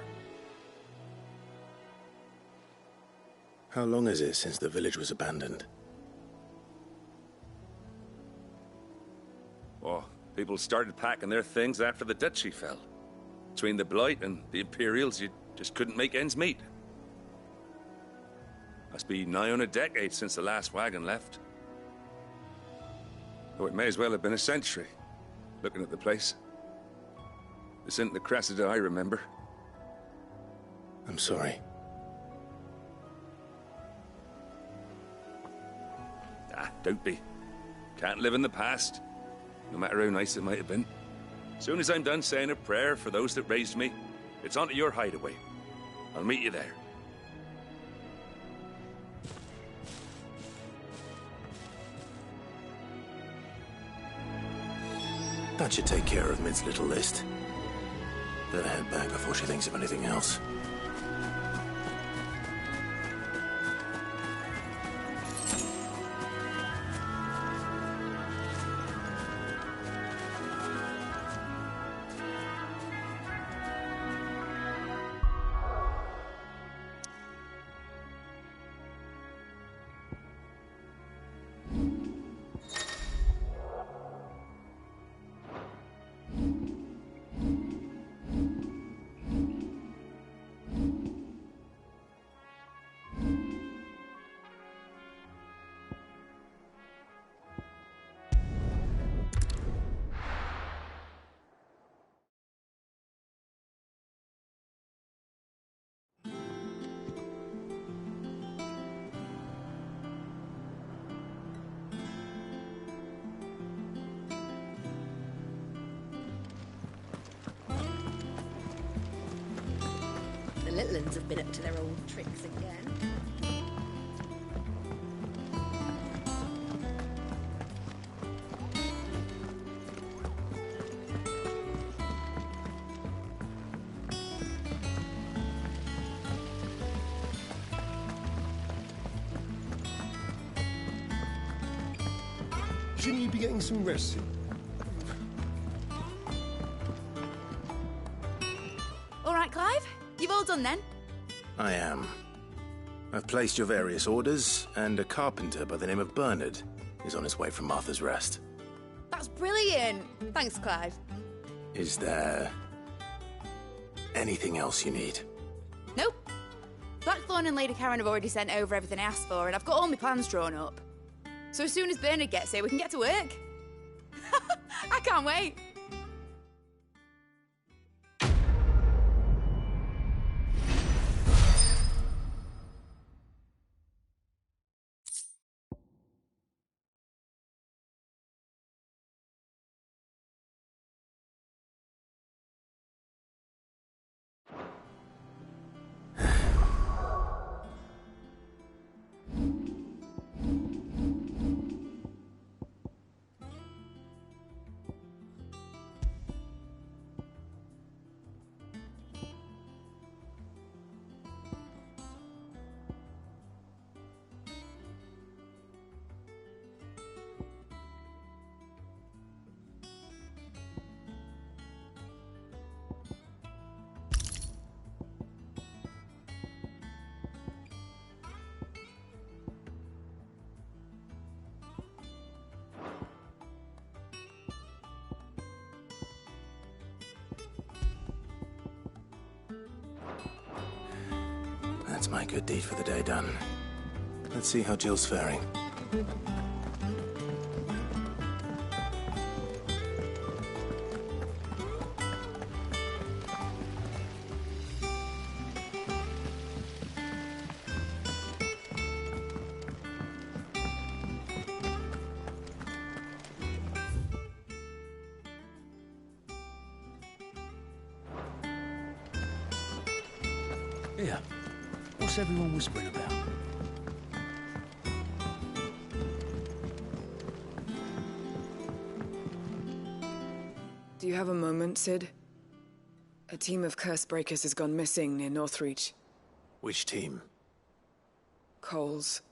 How long is it since the village was abandoned? Oh, people started packing their things after the duchy fell. Between the Blight and the Imperials, you just couldn't make ends meet. Must be nigh on a decade since the last wagon left. Though it may as well have been a century, looking at the place. This isn't the Cressida I remember. I'm sorry. Ah, don't be. Can't live in the past, no matter how nice it might have been. As soon as I'm done saying a prayer for those that raised me, it's onto your hideaway. I'll meet you there. That should take care of Mid's little list. Better head back before she thinks of anything else. The little ones have been up to their old tricks again. Shouldn't you be getting some rest soon? All right, Clive. You've all done then? I am. I've placed your various orders, and a carpenter by the name of Bernard is on his way from Martha's Rest. That's brilliant. Thanks, Clive. Is there anything else you need? Nope. Blackthorn and Lady Karen have already sent over everything I asked for, and I've got all my plans drawn up. So as soon as Bernard gets here, we can get to work. I can't wait. That's my good deed for the day done. Let's see how Jill's faring. Yeah. What's everyone whispering about? Do you have a moment, Sid? A team of curse breakers has gone missing near Northreach. Which team? Coles.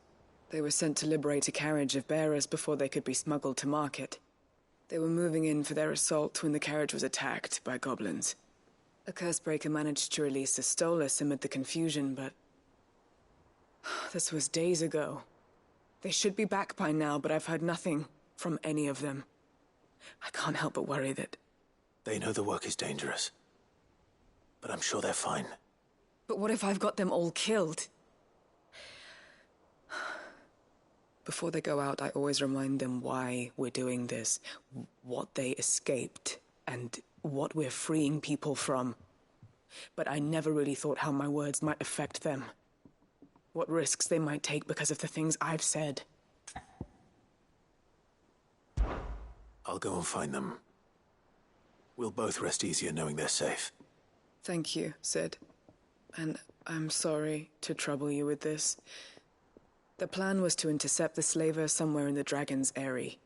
They were sent to liberate a carriage of bearers before they could be smuggled to market. They were moving in for their assault when the carriage was attacked by goblins. A curse breaker managed to release a Stolas amid the confusion, but... this was days ago. They should be back by now, but I've heard nothing from any of them. I can't help but worry that... They know the work is dangerous. But I'm sure they're fine. But what if I've got them all killed? Before they go out, I always remind them why we're doing this, what they escaped, and what we're freeing people from. But I never really thought how my words might affect them. What risks they might take because of the things I've said. I'll go and find them. We'll both rest easier knowing they're safe. Thank you, Sid. And I'm sorry to trouble you with this. The plan was to intercept the slaver somewhere in the Dragon's Eyrie.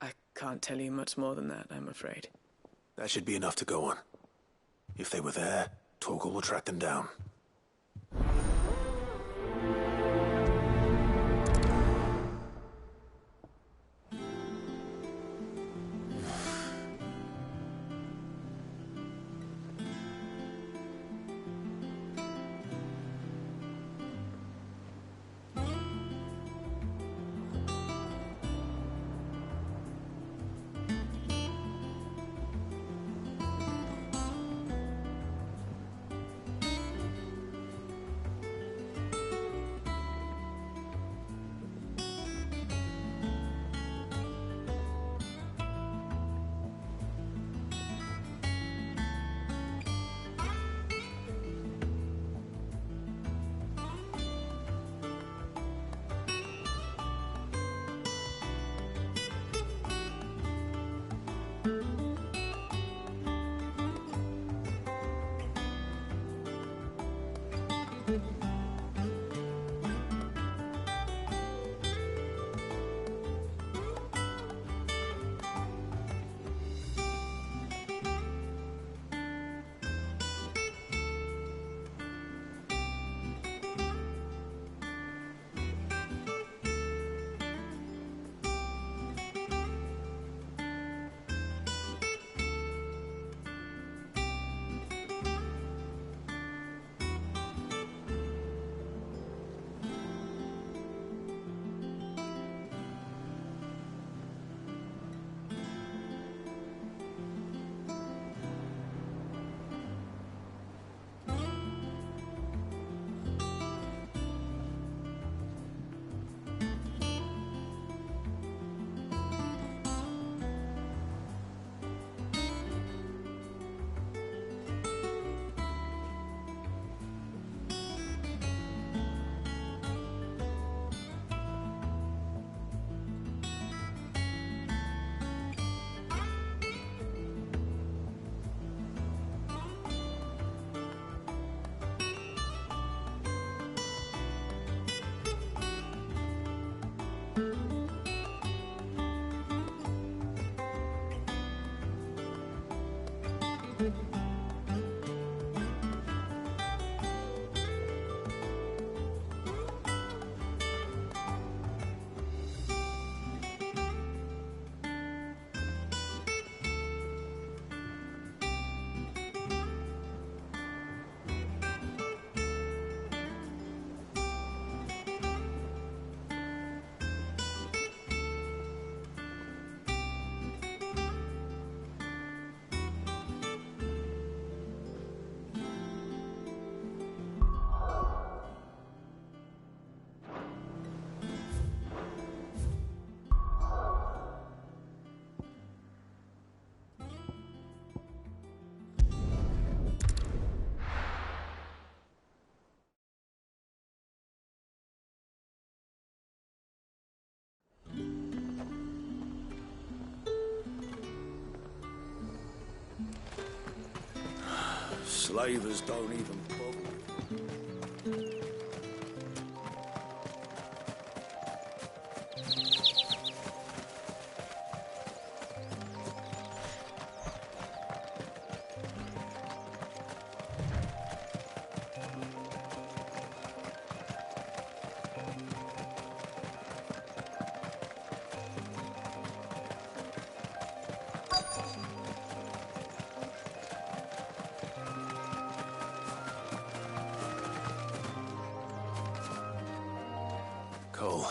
I can't tell you much more than that, I'm afraid. That should be enough to go on. If they were there, Torgal will track them down. Slavers don't even bother. Cole.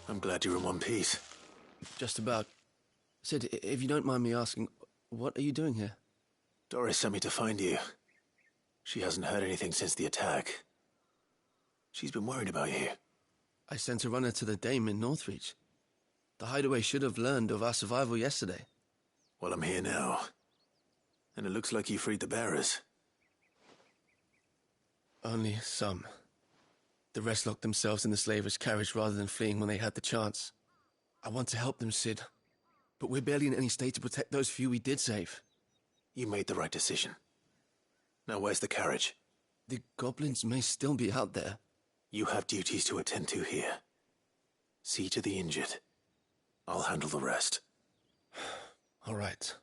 I'm glad you're in one piece. Just about. Sid, if you don't mind me asking, what are you doing here? Doris sent me to find you. She hasn't heard anything since the attack. She's been worried about you. I sent a runner to the Dame in Northreach. The Hideaway should have learned of our survival yesterday. Well, I'm here now. And it looks like you freed the bearers. Only some. The rest locked themselves in the slavers' carriage rather than fleeing when they had the chance. I want to help them, Sid. But we're barely in any state to protect those few we did save. You made the right decision. Now where's the carriage? The goblins may still be out there. You have duties to attend to here. See to the injured. I'll handle the rest. All right.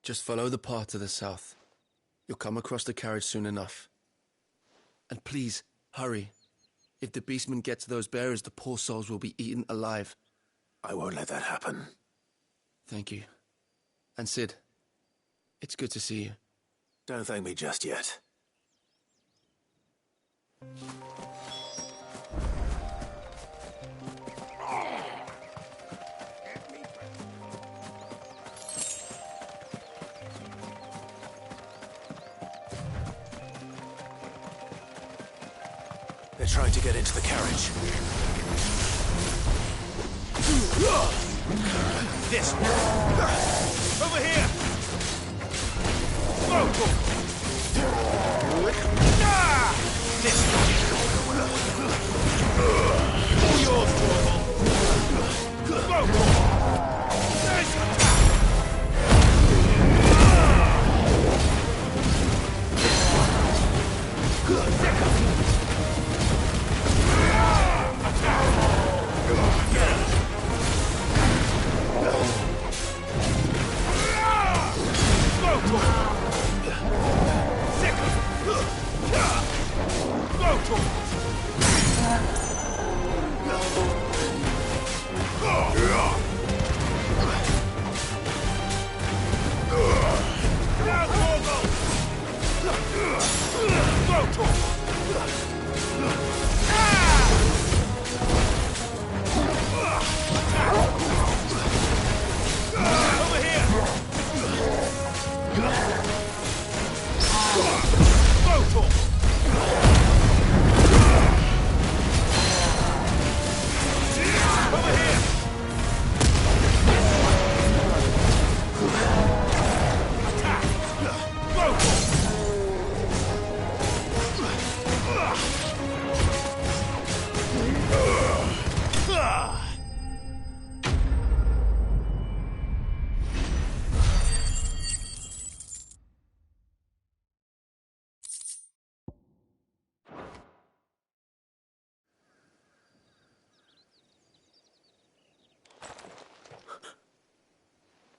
Just follow the path to the south. You'll come across the carriage soon enough. And please, hurry. If the beastmen get to those bearers, the poor souls will be eaten alive. I won't let that happen. Thank you. And Sid, it's good to see you. Don't thank me just yet. They're trying to get into the carriage. This one! Over here! Whoa! This one! All yours, Torval! Whoa! Nice attack!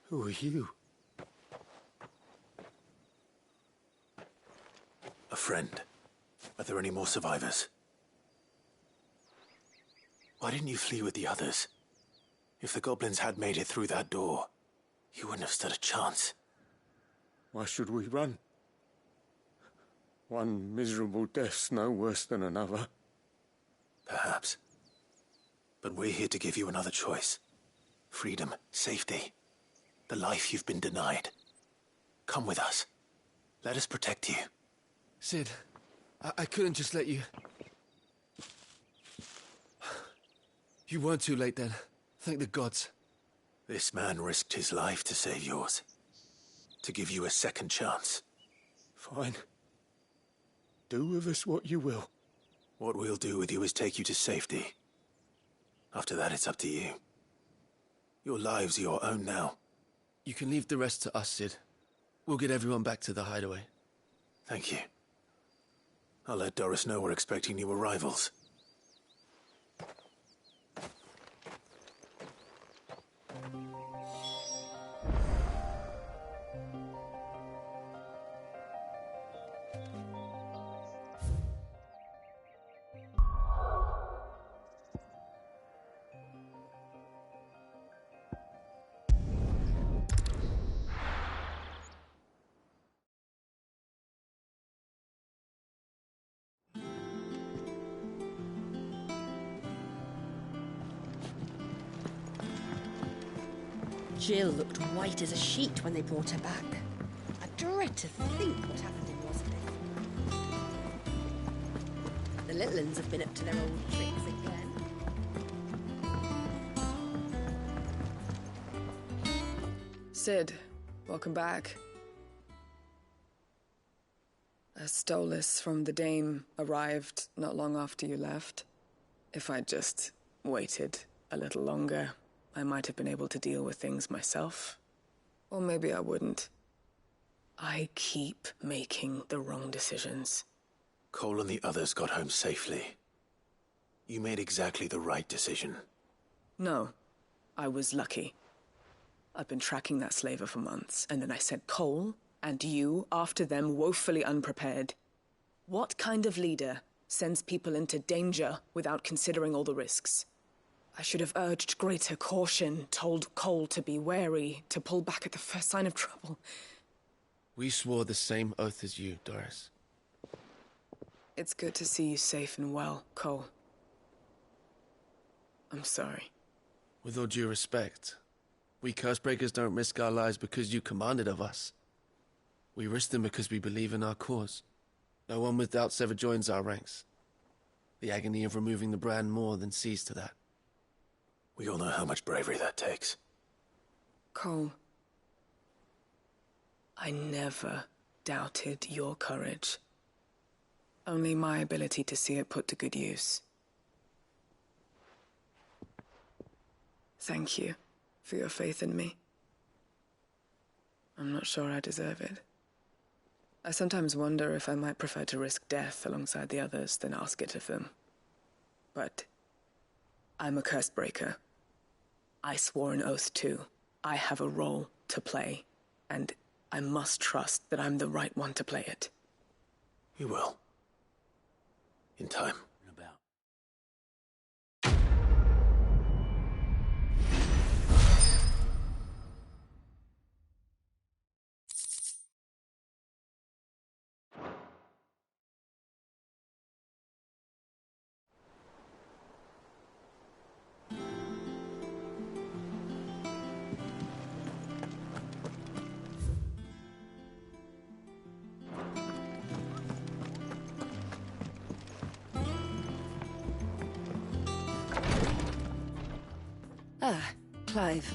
Who are you? A friend. Are there any more survivors? Why didn't you flee with the others? If the goblins had made it through that door, you wouldn't have stood a chance. Why should we run? One miserable death's no worse than another. Perhaps. But we're here to give you another choice. Freedom, safety. The life you've been denied. Come with us. Let us protect you. Sid, I couldn't just let you... You weren't too late then. Thank the gods. This man risked his life to save yours. To give you a second chance. Fine. Do with us what you will. What we'll do with you is take you to safety. After that, it's up to you. Your lives are your own now. You can leave the rest to us, Sid. We'll get everyone back to the hideaway. Thank you. I'll let Doris know we're expecting new arrivals. Jill looked white as a sheet when they brought her back. I dread to think what happened in Roscliffe. The little uns have been up to their old tricks again. Sid, welcome back. A Stolas from the Dame arrived not long after you left. If I'd just waited a little longer, I might have been able to deal with things myself. Or maybe I wouldn't. I keep making the wrong decisions. Cole and the others got home safely. You made exactly the right decision. No, I was lucky. I've been tracking that slaver for months, and then I sent Cole and you after them, woefully unprepared. What kind of leader sends people into danger without considering all the risks? I should have urged greater caution, told Cole to be wary, to pull back at the first sign of trouble. We swore the same oath as you, Doris. It's good to see you safe and well, Cole. I'm sorry. With all due respect, we Cursebreakers don't risk our lives because you commanded of us. We risk them because we believe in our cause. No one with doubts ever joins our ranks. The agony of removing the brand more than sees to that. We all know how much bravery that takes. Cole, I never doubted your courage. Only my ability to see it put to good use. Thank you for your faith in me. I'm not sure I deserve it. I sometimes wonder if I might prefer to risk death alongside the others than ask it of them. But I'm a Cursebreaker. I swore an oath too. I have a role to play, and I must trust that I'm the right one to play it. You will. In time. Clive.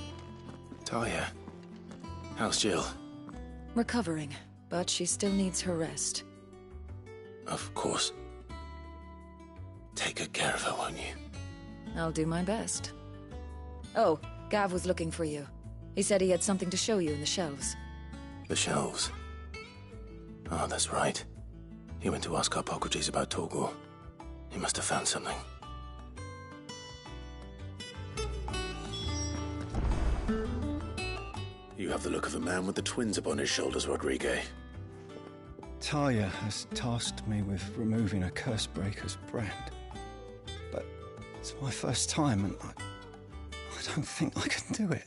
Talia. How's Jill? Recovering, but she still needs her rest. Of course. Take good care of her, won't you? I'll do my best. Oh, Gav was looking for you. He said he had something to show you in the shelves. The shelves? Oh, that's right. He went to ask Harpocrates about Torgor. He must have found something. You have the look of a man with the twins upon his shoulders, Rodrigue. Talia has tasked me with removing a Cursebreaker's brand. But it's my first time, and I don't think I can do it.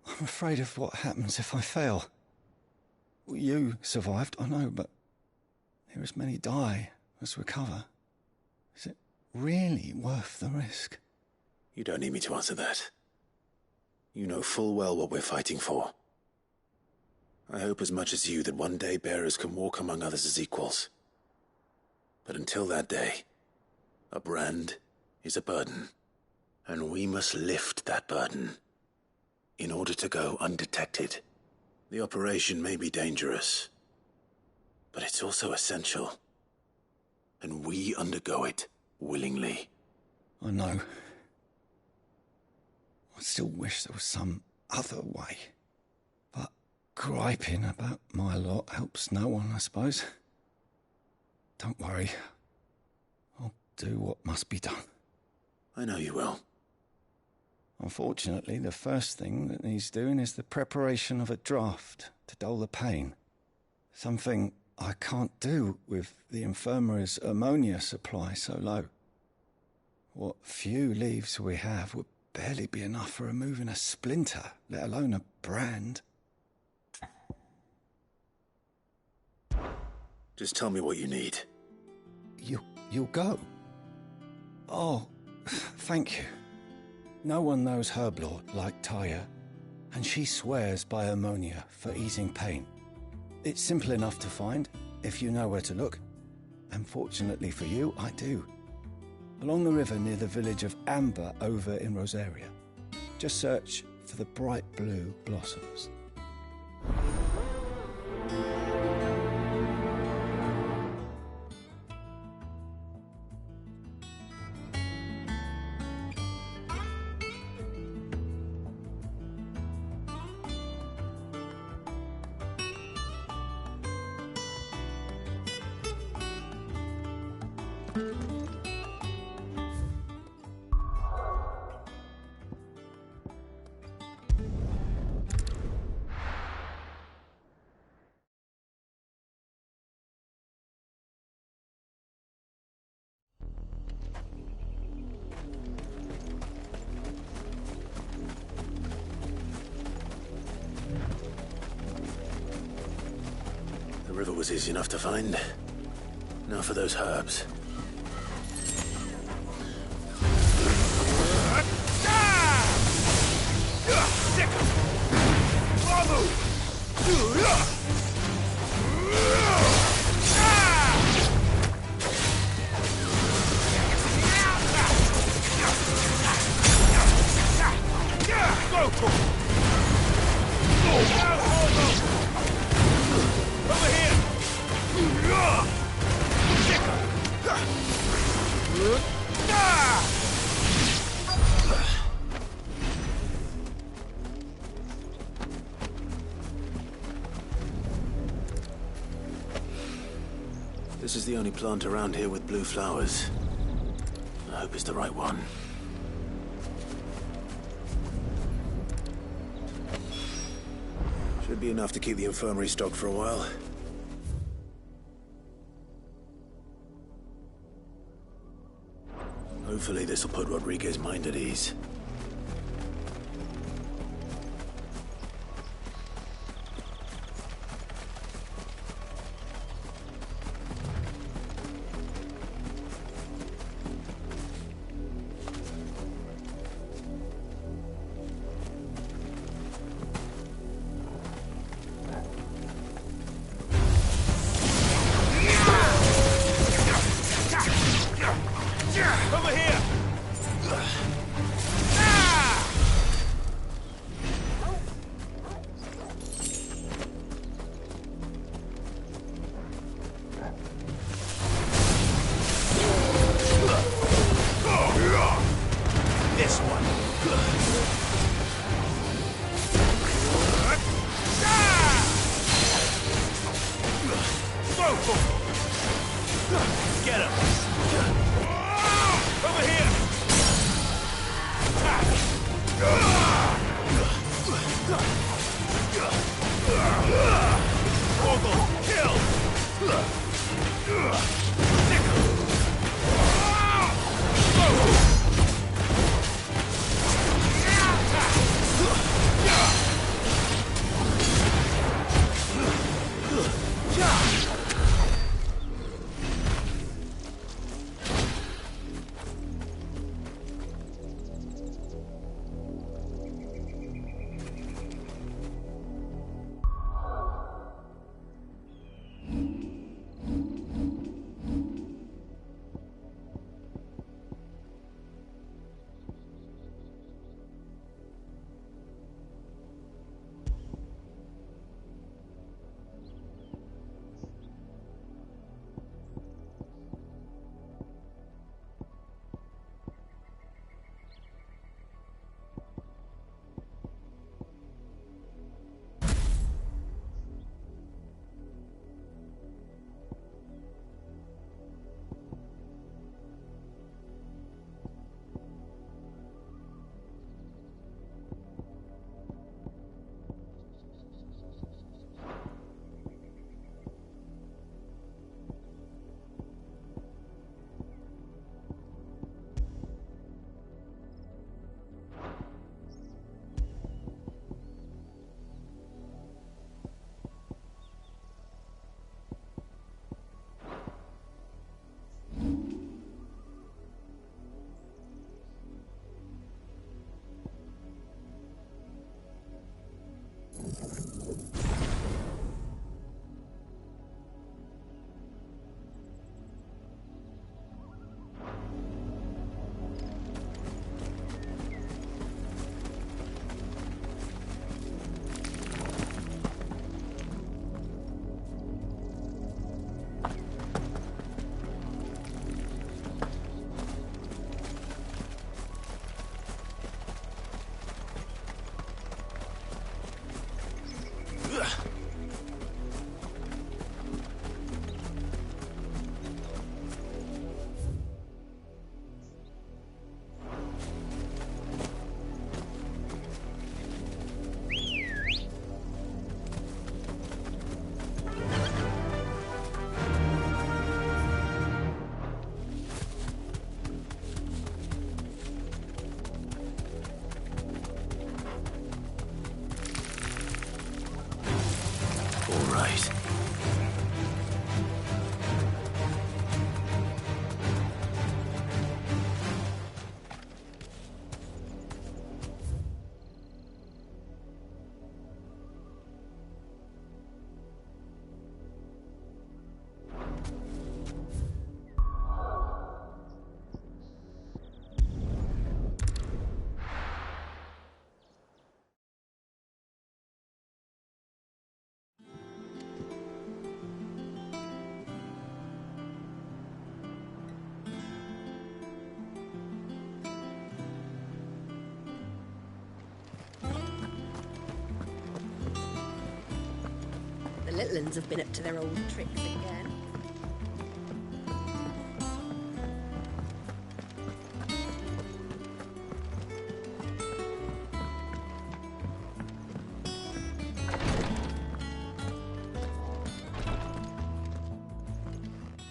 I'm afraid of what happens if I fail. You survived, I know, but here as many die as recover. Is it really worth the risk? You don't need me to answer that. You know full well what we're fighting for. I hope as much as you that one day bearers can walk among others as equals. But until that day, a brand is a burden, and we must lift that burden in order to go undetected. The operation may be dangerous, but it's also essential, and we undergo it willingly. I know. I still wish there was some other way. But griping about my lot helps no one, I suppose. Don't worry. I'll do what must be done. I know you will. Unfortunately, the first thing that needs doing is the preparation of a draft to dull the pain. Something I can't do with the infirmary's ammonia supply so low. What few leaves we have would barely be enough for removing a splinter, let alone a brand. Just tell me what you need. You'll go? Oh, thank you. No one knows Herblord like Talia, and she swears by ammonia for easing pain. It's simple enough to find, if you know where to look. And fortunately for you, I do. Along the river near the village of Amber over in Rosaria. Just search for the bright blue blossoms. The river was easy enough to find. Now for those herbs. Over here! This is the only plant around here with blue flowers. I hope it's the right one. Should be enough to keep the infirmary stocked for a while. Hopefully this will put Rodriguez's mind at ease. Over here! little uns have been up to their old tricks again.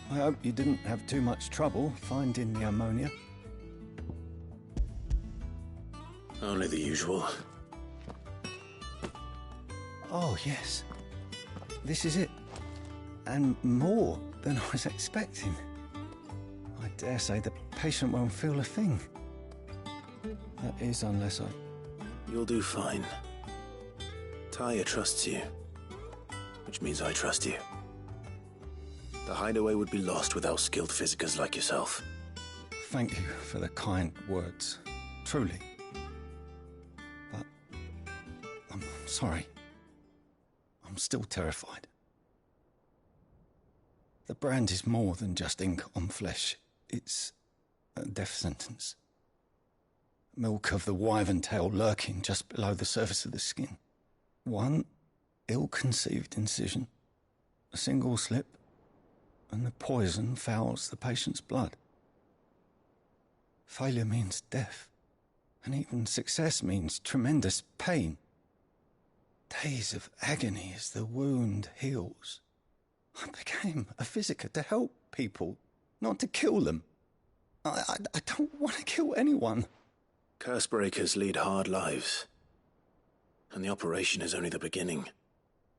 I hope you didn't have too much trouble finding the ammonia. Only the usual. Oh, yes. This is it. And more than I was expecting. I dare say the patient won't feel a thing. That is, unless I... You'll do fine. Taya trusts you, which means I trust you. The hideaway would be lost without skilled physicers like yourself. Thank you for the kind words. Truly. But... I'm sorry. I'm still terrified. The brand is more than just ink on flesh. It's a death sentence. Milk of the wyvern tail lurking just below the surface of the skin. One ill-conceived incision, a single slip, and the poison fouls the patient's blood. Failure means death, and even success means tremendous pain. Days of agony as the wound heals. I became a physiker to help people, not to kill them. I don't want to kill anyone. Cursebreakers lead hard lives, and the operation is only the beginning.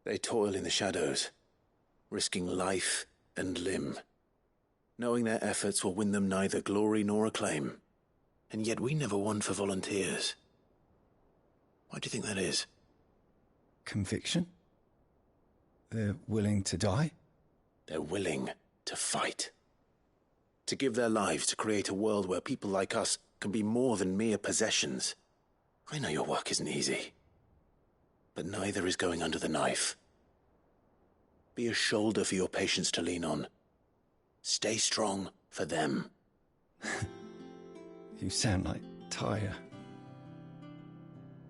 They toil in the shadows, risking life and limb, knowing their efforts will win them neither glory nor acclaim. And yet we never won for volunteers. Why do you think that is? Conviction? They're willing to die? They're willing to fight. To give their lives to create a world where people like us can be more than mere possessions. I know your work isn't easy, but neither is going under the knife. Be a shoulder for your patients to lean on. Stay strong for them. You sound like Taya.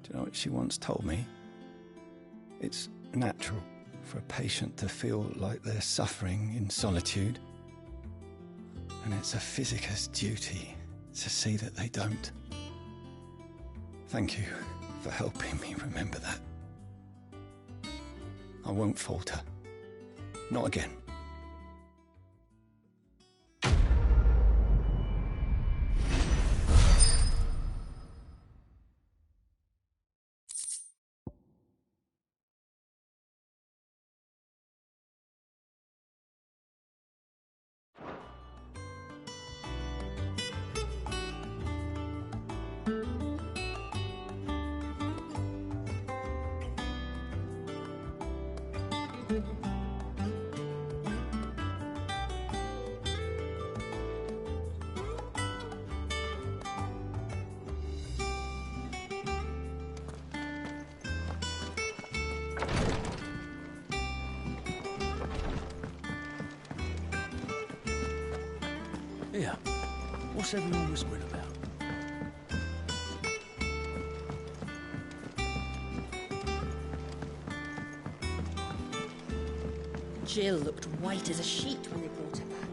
Do you know what she once told me? It's natural for a patient to feel like they're suffering in solitude. And it's a physiker's duty to see that they don't. Thank you for helping me remember that. I won't falter. Not again. Yeah. What's everyone whispering about? Jill looked white as a sheet when they brought her back.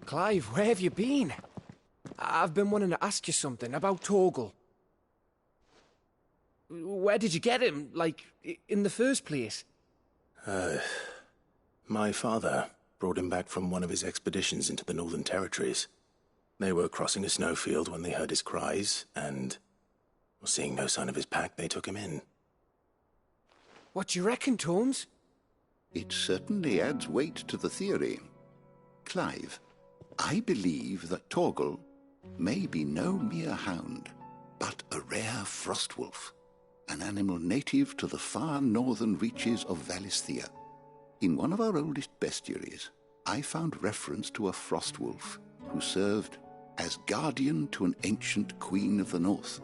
Clive, where have you been? I've been wanting to ask you something about Torgal. Where did you get him, like, in the first place? My father brought him back from one of his expeditions into the Northern Territories. They were crossing a snowfield when they heard his cries, and, seeing no sign of his pack, they took him in. What do you reckon, Tomes? It certainly adds weight to the theory. Clive, I believe that Torgal may be no mere hound, but a rare frostwolf, an animal native to the far northern reaches of Valisthea. In one of our oldest bestiaries, I found reference to a frostwolf who served as guardian to an ancient queen of the north.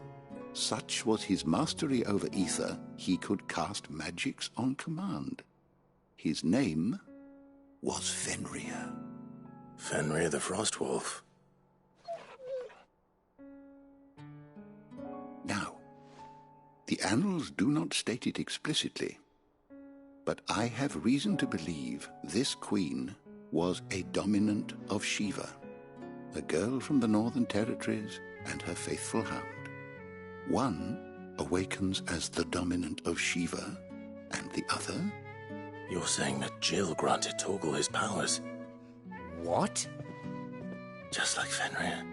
Such was his mastery over ether, he could cast magics on command. His name was Fenrir. Fenrir the Frostwolf. Now, the annals do not state it explicitly, but I have reason to believe this queen was a dominant of Shiva, a girl from the Northern Territories and her faithful hound. One awakens as the dominant of Shiva, and the other? You're saying that Jill granted Torgal his powers? What? Just like Fenrir.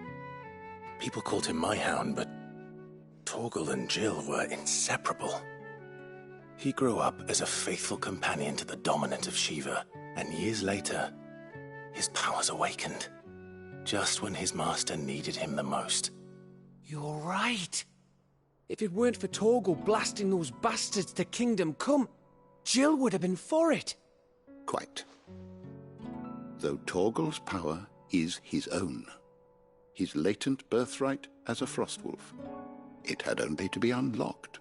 People called him my hound, but Torgal and Jill were inseparable. He grew up as a faithful companion to the dominant of Shiva, and years later, his powers awakened, just when his master needed him the most. You're right. If it weren't for Torgal blasting those bastards to Kingdom Come, Jill would have been for it. Quite. Though Torgal's power is his own, his latent birthright as a Frostwolf, it had only to be unlocked.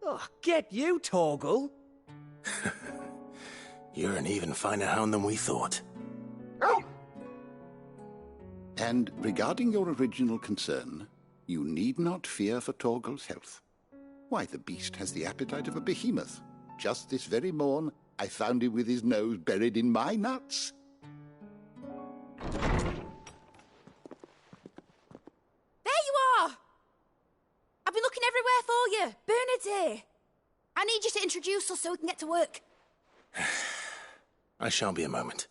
Oh, get you, Torgal! You're an even finer hound than we thought. And regarding your original concern, you need not fear for Torgal's health. Why, the beast has the appetite of a behemoth. Just this very morn, I found him with his nose buried in my nuts. There you are! I've been looking everywhere for you. Bernard's here. I need you to introduce us so we can get to work. I shan't be a moment.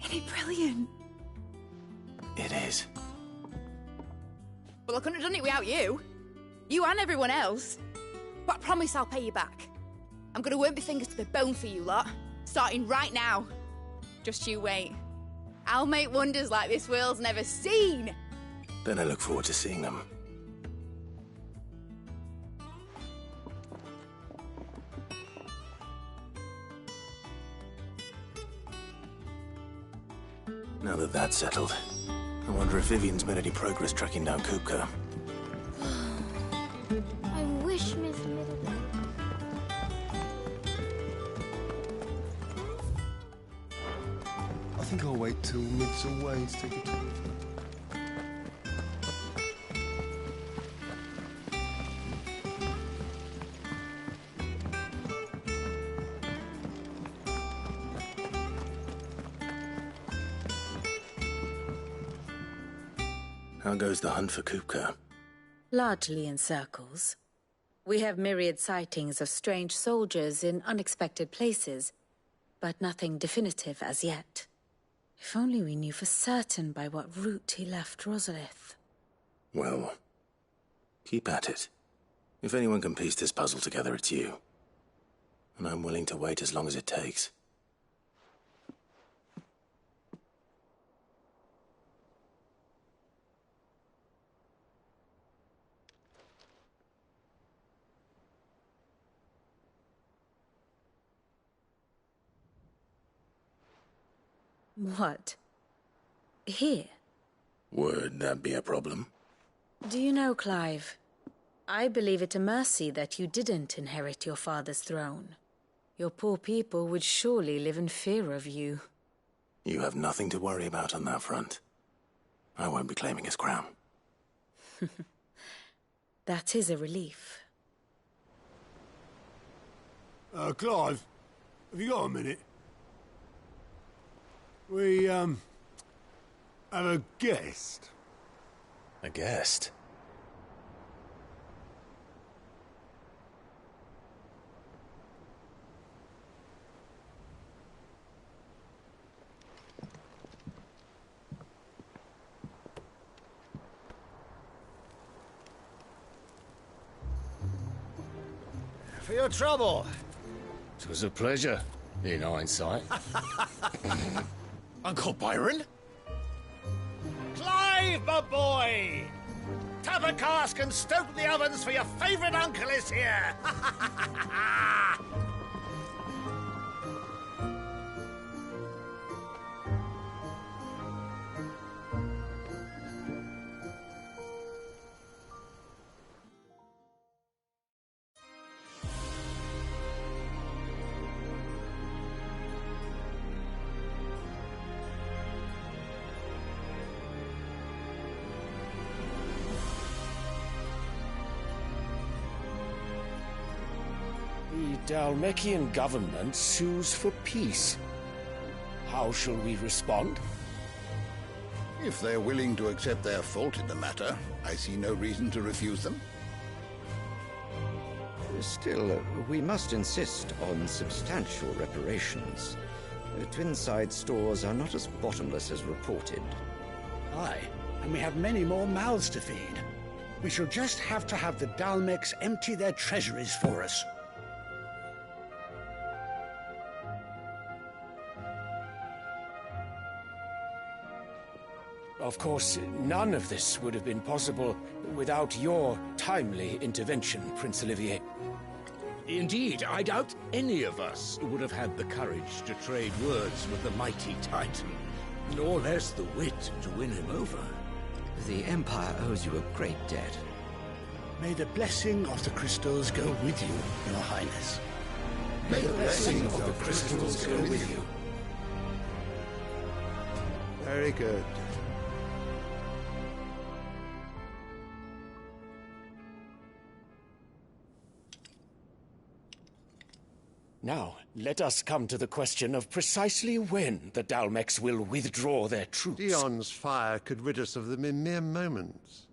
Isn't it brilliant? It is. Well, I couldn't have done it without you. You and everyone else. But I promise I'll pay you back. I'm gonna work my fingers to the bone for you lot, starting right now. Just you wait. I'll make wonders like this world's never seen. Then I look forward to seeing them. Now that that's settled, I wonder if Vivian's made any progress tracking down Kupka. I wish Miss Middleton... I think I'll wait till Mid's away to take a tour. How goes the hunt for Kupka? Largely in circles. We have myriad sightings of strange soldiers in unexpected places, but nothing definitive as yet. If only we knew for certain by what route he left Rosalith. Well, keep at it. If anyone can piece this puzzle together, it's you. And I'm willing to wait as long as it takes. What? Here? Would that be a problem? Do you know, Clive, I believe it a mercy that you didn't inherit your father's throne. Your poor people would surely live in fear of you. You have nothing to worry about on that front. I won't be claiming his crown. That is a relief. Clive, have you got a minute? We, have a guest. A guest? For your trouble. It was a pleasure, in hindsight. Uncle Byron? Clive, my boy! Tap a cask and stoke the ovens, for your favourite uncle is here! The Dalmekian government sues for peace. How shall we respond? If they're willing to accept their fault in the matter, I see no reason to refuse them. Still, we must insist on substantial reparations. Twinside stores are not as bottomless as reported. Aye, and we have many more mouths to feed. We shall just have to have the Dalmecs empty their treasuries for us. Of course, none of this would have been possible without your timely intervention, Prince Olivier. Indeed, I doubt any of us would have had the courage to trade words with the mighty Titan, nor less the wit to win him over. The Empire owes you a great debt. May the blessing of the crystals go with you, Your Highness. May the blessing of the crystals go with you. Very good. Now, let us come to the question of precisely when the Dalmecs will withdraw their troops. Dion's fire could rid us of them in mere moments.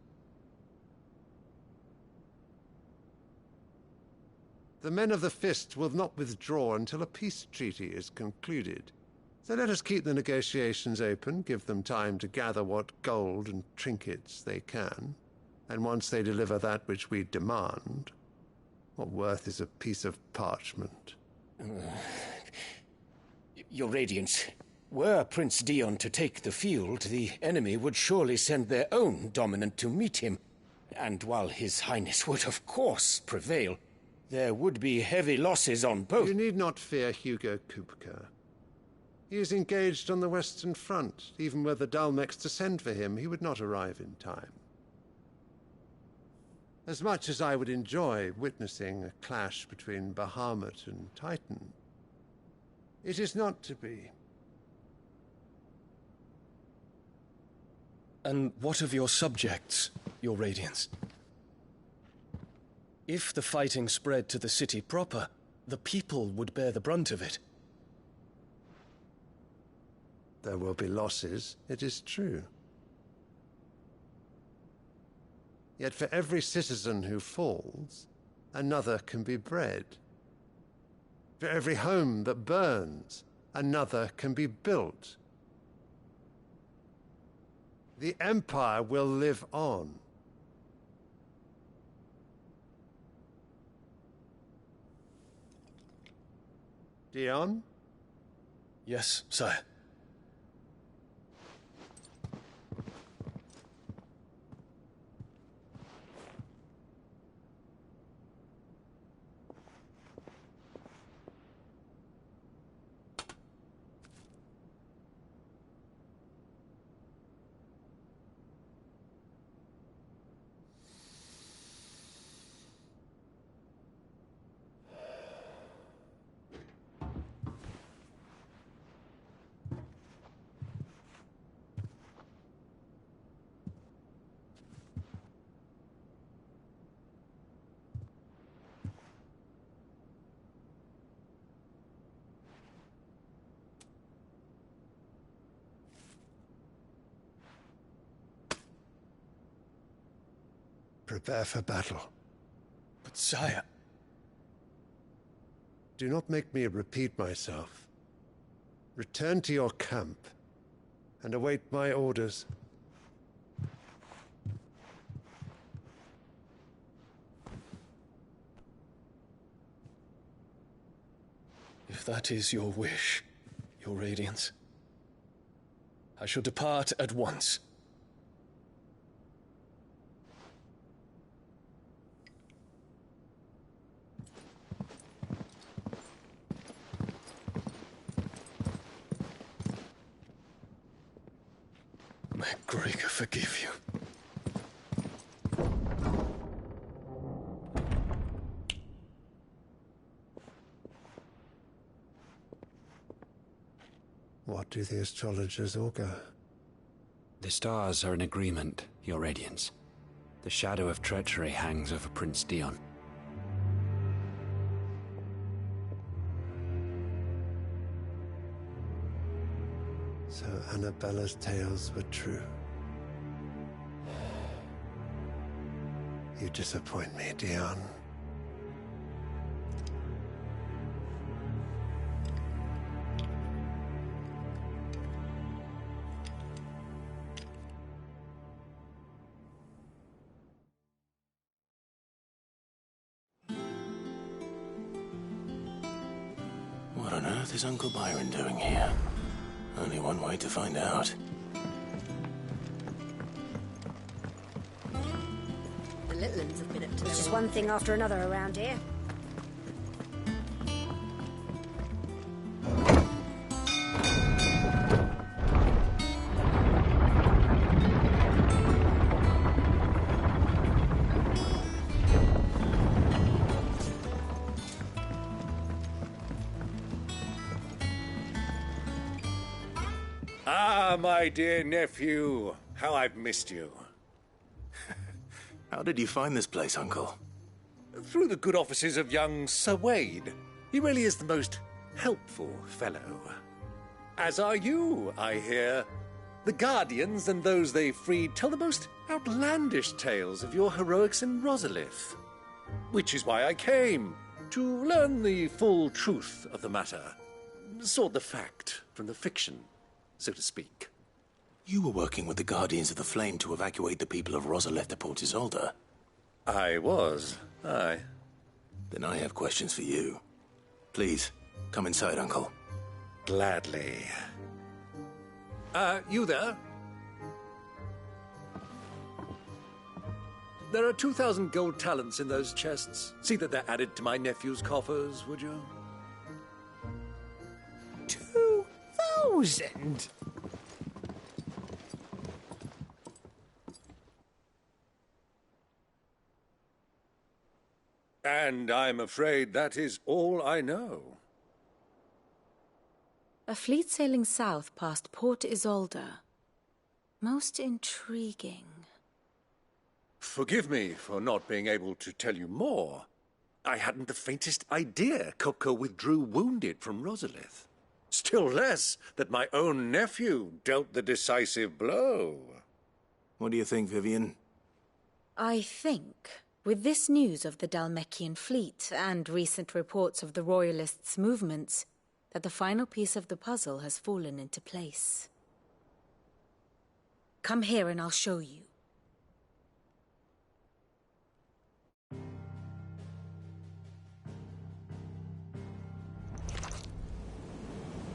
The men of the Fist will not withdraw until a peace treaty is concluded. So let us keep the negotiations open, give them time to gather what gold and trinkets they can, and once they deliver that which we demand, what worth is a piece of parchment? Your Radiance, were Prince Dion to take the field, the enemy would surely send their own dominant to meet him. And while His Highness would of course prevail, there would be heavy losses on both. You need not fear Hugo Kupka. He is engaged on the Western Front. Even were the Dalmecs to send for him, he would not arrive in time. As much as I would enjoy witnessing a clash between Bahamut and Titan, it is not to be. And what of your subjects, Your Radiance? If the fighting spread to the city proper, the people would bear the brunt of it. There will be losses, it is true. Yet for every citizen who falls, another can be bred. For every home that burns, another can be built. The Empire will live on. Dion? Yes, sire. Prepare for battle. But sire... Do not make me repeat myself. Return to your camp and await my orders. If that is your wish, Your Radiance. I shall depart at once. May Gregor forgive you. What do the astrologers augur? The stars are in agreement, Your Radiance. The shadow of treachery hangs over Prince Dion. So Annabella's tales were true. You disappoint me, Dion. What on earth is Uncle Byron doing here? Only one way to find out. The little ones have been up to It's just one thing after another around here. Ah, my dear nephew, how I've missed you. How did you find this place, Uncle? Through the good offices of young Sir Wade. He really is the most helpful fellow. As are you, I hear. The Guardians and those they freed tell the most outlandish tales of your heroics in Rosalith. Which is why I came, to learn the full truth of the matter. Sort the fact from the fiction, so to speak. You were working with the Guardians of the Flame to evacuate the people of Rosalith to Port Isolde. I was, aye. Then I have questions for you. Please, come inside, Uncle. Gladly. You there? There are 2,000 gold talents in those chests. See that they're added to my nephew's coffers, would you? 2,000? And I'm afraid that is all I know. A fleet sailing south past Port Isolde. Most intriguing. Forgive me for not being able to tell you more. I hadn't the faintest idea Kupka withdrew wounded from Rosalith. Still less that my own nephew dealt the decisive blow. What do you think, Vivian? I think, with this news of the Dhalmekian fleet and recent reports of the Royalists' movements, that the final piece of the puzzle has fallen into place. Come here and I'll show you.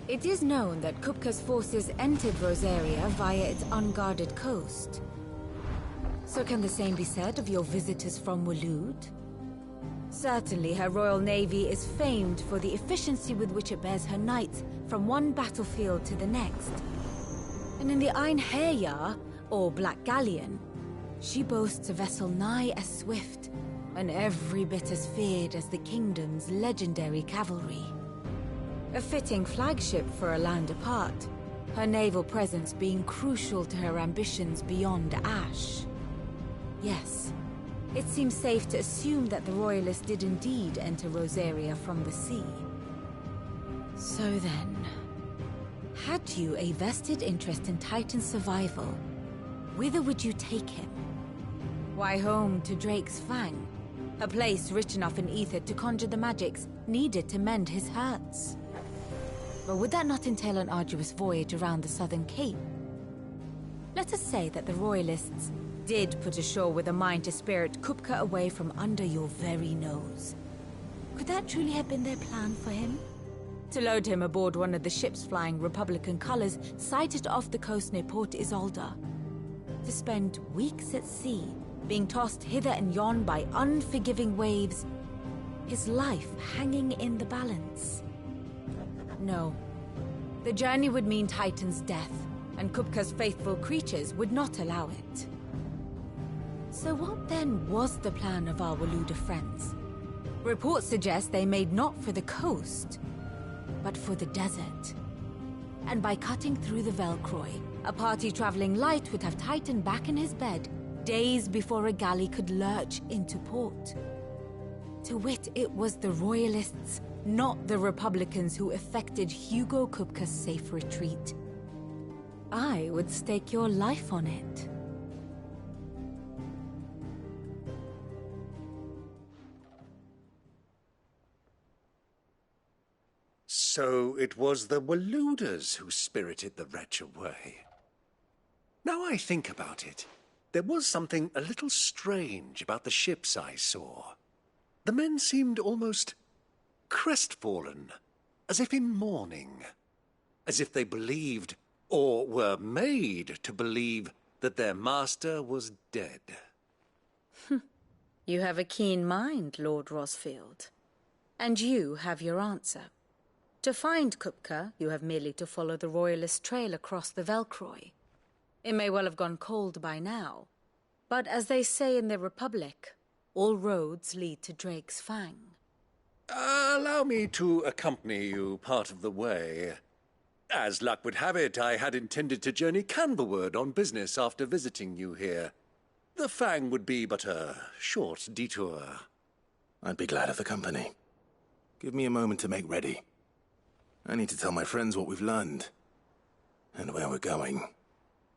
It is known that Kupka's forces entered Rosaria via its unguarded coast. So can the same be said of your visitors from Waloed? Certainly her Royal Navy is famed for the efficiency with which it bears her knights from one battlefield to the next. And in the Einherjar, or Black Galleon, she boasts a vessel nigh as swift and every bit as feared as the kingdom's legendary cavalry. A fitting flagship for a land apart, her naval presence being crucial to her ambitions beyond Ash. Yes, it seems safe to assume that the Royalists did indeed enter Rosaria from the sea. So then, had you a vested interest in Titan's survival, whither would you take him? Why, home to Drake's Fang, a place rich enough in ether to conjure the magics needed to mend his hurts. But would that not entail an arduous voyage around the southern cape? Let us say that the Royalists did put ashore with a mind to spirit Kupka away from under your very nose. Could that truly have been their plan for him? to load him aboard one of the ships flying Republican colors sighted off the coast near Port Isolde. To spend weeks at sea, being tossed hither and yon by unforgiving waves, his life hanging in the balance. No. The journey would mean Titan's death, and Kupka's faithful creatures would not allow it. So what then was the plan of our Waluda friends? Reports suggest they made not for the coast, but for the desert. And by cutting through the Velcroy, a party traveling light would have Titan back in his bed days before a galley could lurch into port. To wit, it was the Royalists, not the Republicans, who effected Hugo Kupka's safe retreat. I would stake your life on it. So it was the Waludas who spirited the wretch away. Now I think about it, there was something a little strange about the ships I saw. The men seemed almost crestfallen, as if in mourning, as if they believed, or were made to believe, that their master was dead. You have a keen mind, Lord Rosfield. And you have your answer. To find Kupka, you have merely to follow the Royalist trail across the Velcroy. It may well have gone cold by now, but as they say in the Republic, all roads lead to Drake's Fang. Allow me to accompany you part of the way. As luck would have it, I had intended to journey Canberward on business after visiting you here. The Fang would be but a short detour. I'd be glad of the company. Give me a moment to make ready. I need to tell my friends what we've learned, and where we're going.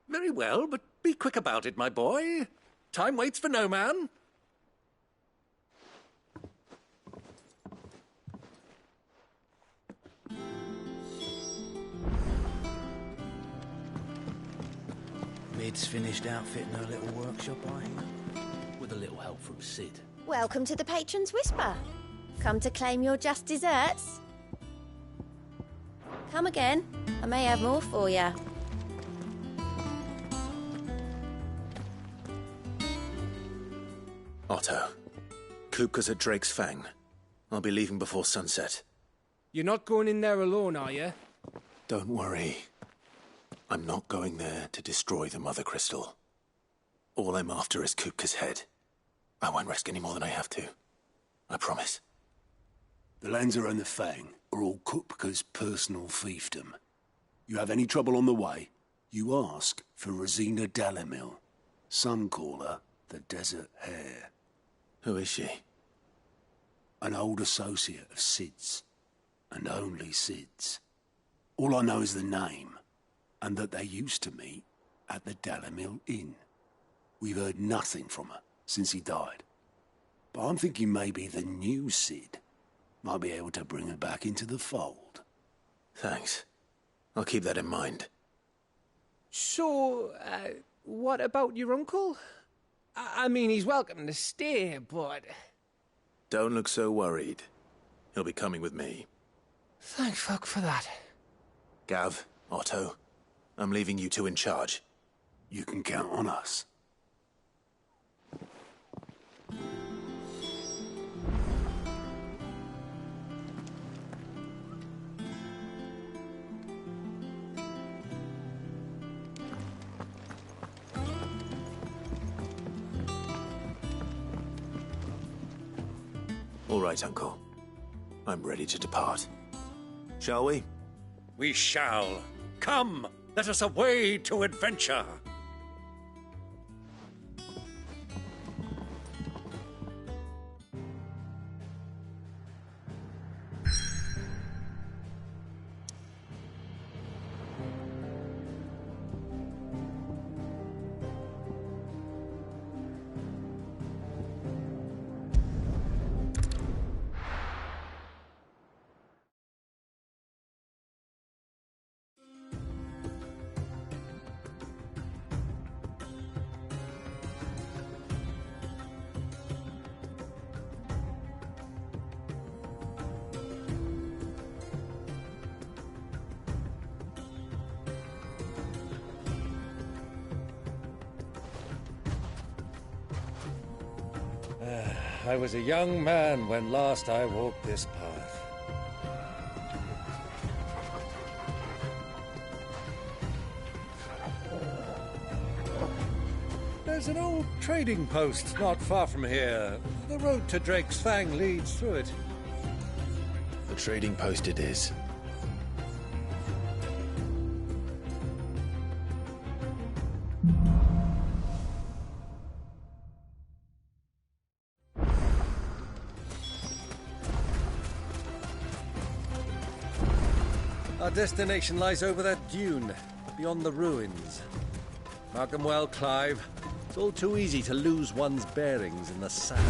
Very well, but be quick about it, my boy. Time waits for no man. Mid's finished outfitting her little workshop, with a little help from Sid. Welcome to the Patron's Whisper. Come to claim your just desserts? Come again. I may have more for you. Otto, Kupka's at Drake's Fang. I'll be leaving before sunset. You're not going in there alone, are you? Don't worry. I'm not going there to destroy the Mother Crystal. All I'm after is Kupka's head. I won't risk any more than I have to. I promise. The Lanza and the Fang are all Kupka's personal fiefdom. You have any trouble on the way, you ask for Rosina Dalamil. Some call her the Desert Hare. Who is she? An old associate of Sid's, and only Sid's. All I know is the name, and that they used to meet at the Dalamil Inn. We've heard nothing from her since he died. But I'm thinking maybe the new Sid might be able to bring her back into the fold. Thanks. I'll keep that in mind. So, what about your uncle? I mean, he's welcome to stay, but... Don't look so worried. He'll be coming with me. Thank fuck for that. Gav, Otto, I'm leaving you two in charge. You can count on us. All right, Uncle. I'm ready to depart. Shall we? We shall. Come, let us away to adventure. I was a young man when last I walked this path. There's an old trading post not far from here. The road to Drake's Fang leads through it. The trading post it is. Our destination lies over that dune, beyond the ruins. Mark them well, Clive. It's all too easy to lose one's bearings in the sand.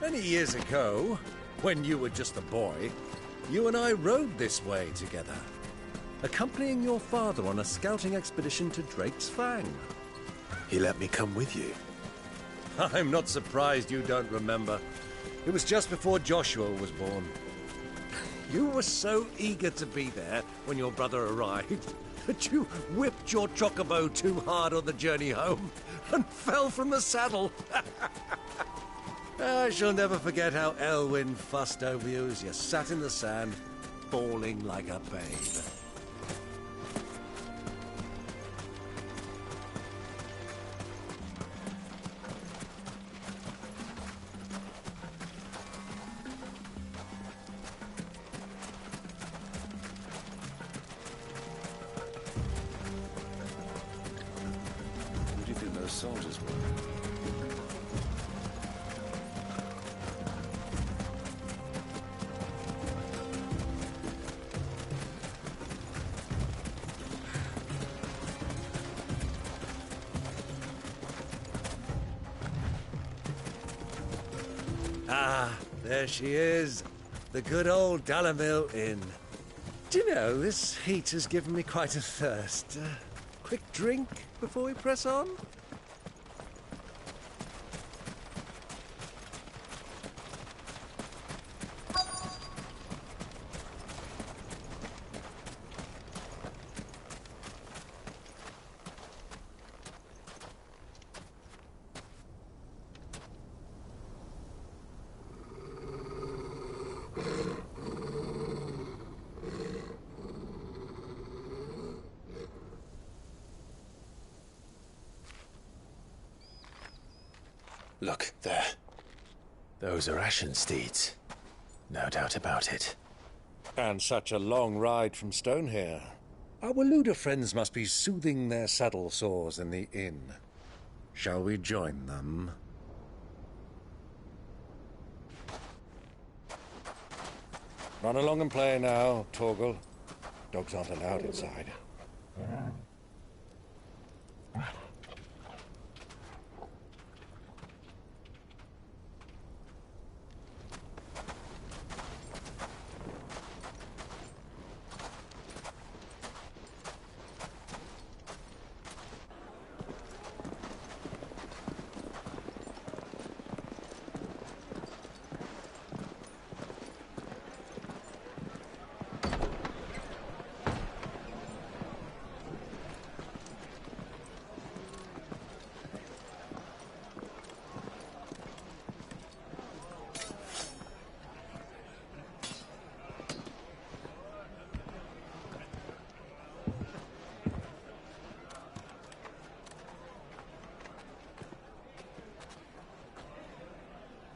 Many years ago, when you were just a boy, you and I rode this way together, accompanying your father on a scouting expedition to Drake's Fang. He let me come with you. I'm not surprised you don't remember. It was just before Joshua was born. You were so eager to be there when your brother arrived that you whipped your chocobo too hard on the journey home and fell from the saddle. I shall never forget how Elwyn fussed over you as you sat in the sand, bawling like a babe. Who do you think those soldiers were? Ah, there she is. The good old Dalamil Inn. Do you know, this heat has given me quite a thirst. Quick drink before we press on? Look, there. Those are Ashen steeds. No doubt about it. And such a long ride from Stonehere. Our Waluda friends must be soothing their saddle sores in the inn. Shall we join them? Run along and play now, Torgal. Dogs aren't allowed inside.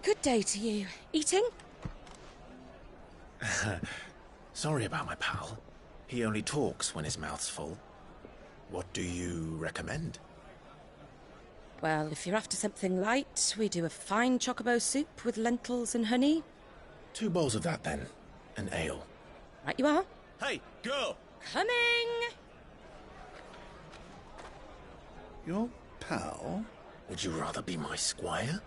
Good day to you. Eating? Sorry about my pal. He only talks when his mouth's full. What do you recommend? Well, if you're after something light, we do a fine chocobo soup with lentils and honey. 2 bowls of that, then. An ale. Right you are. Hey, girl! Coming! Your pal? Would you rather be my squire?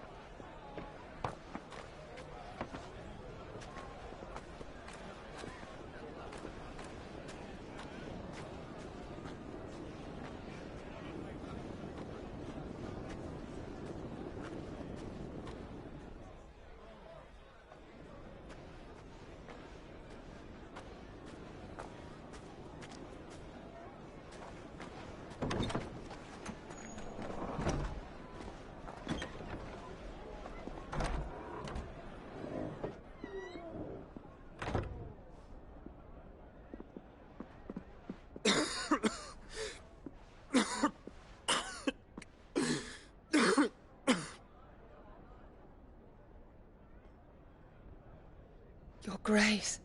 Your Grace,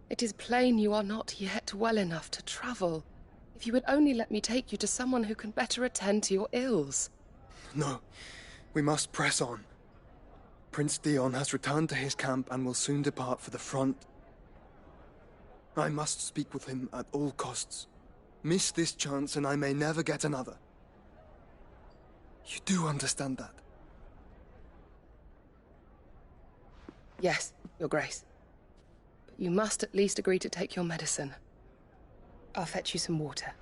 it is plain you are not yet well enough to travel. If you would only let me take you to someone who can better attend to your ills. No, we must press on. Prince Dion has returned to his camp and will soon depart for the front. I must speak with him at all costs. Miss this chance and I may never get another. You do understand that? Yes, Your Grace. But you must at least agree to take your medicine. I'll fetch you some water.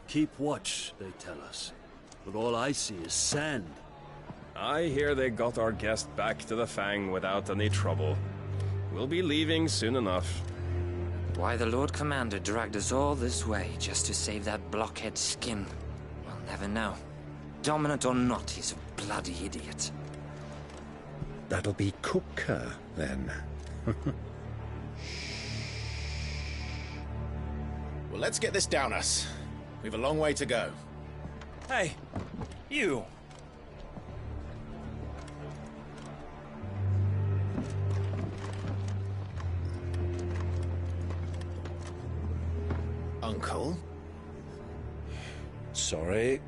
Keep watch, they tell us. But all I see is sand. I hear they got our guest back to the Fang without any trouble. We'll be leaving soon enough. Why the Lord Commander dragged us all this way just to save that blockhead's skin, we'll never know. Dominant or not, he's a bloody idiot. That'll be Cooker, then. Well, let's get this down us. We've a long way to go. Hey, you! Uncle? Sorry.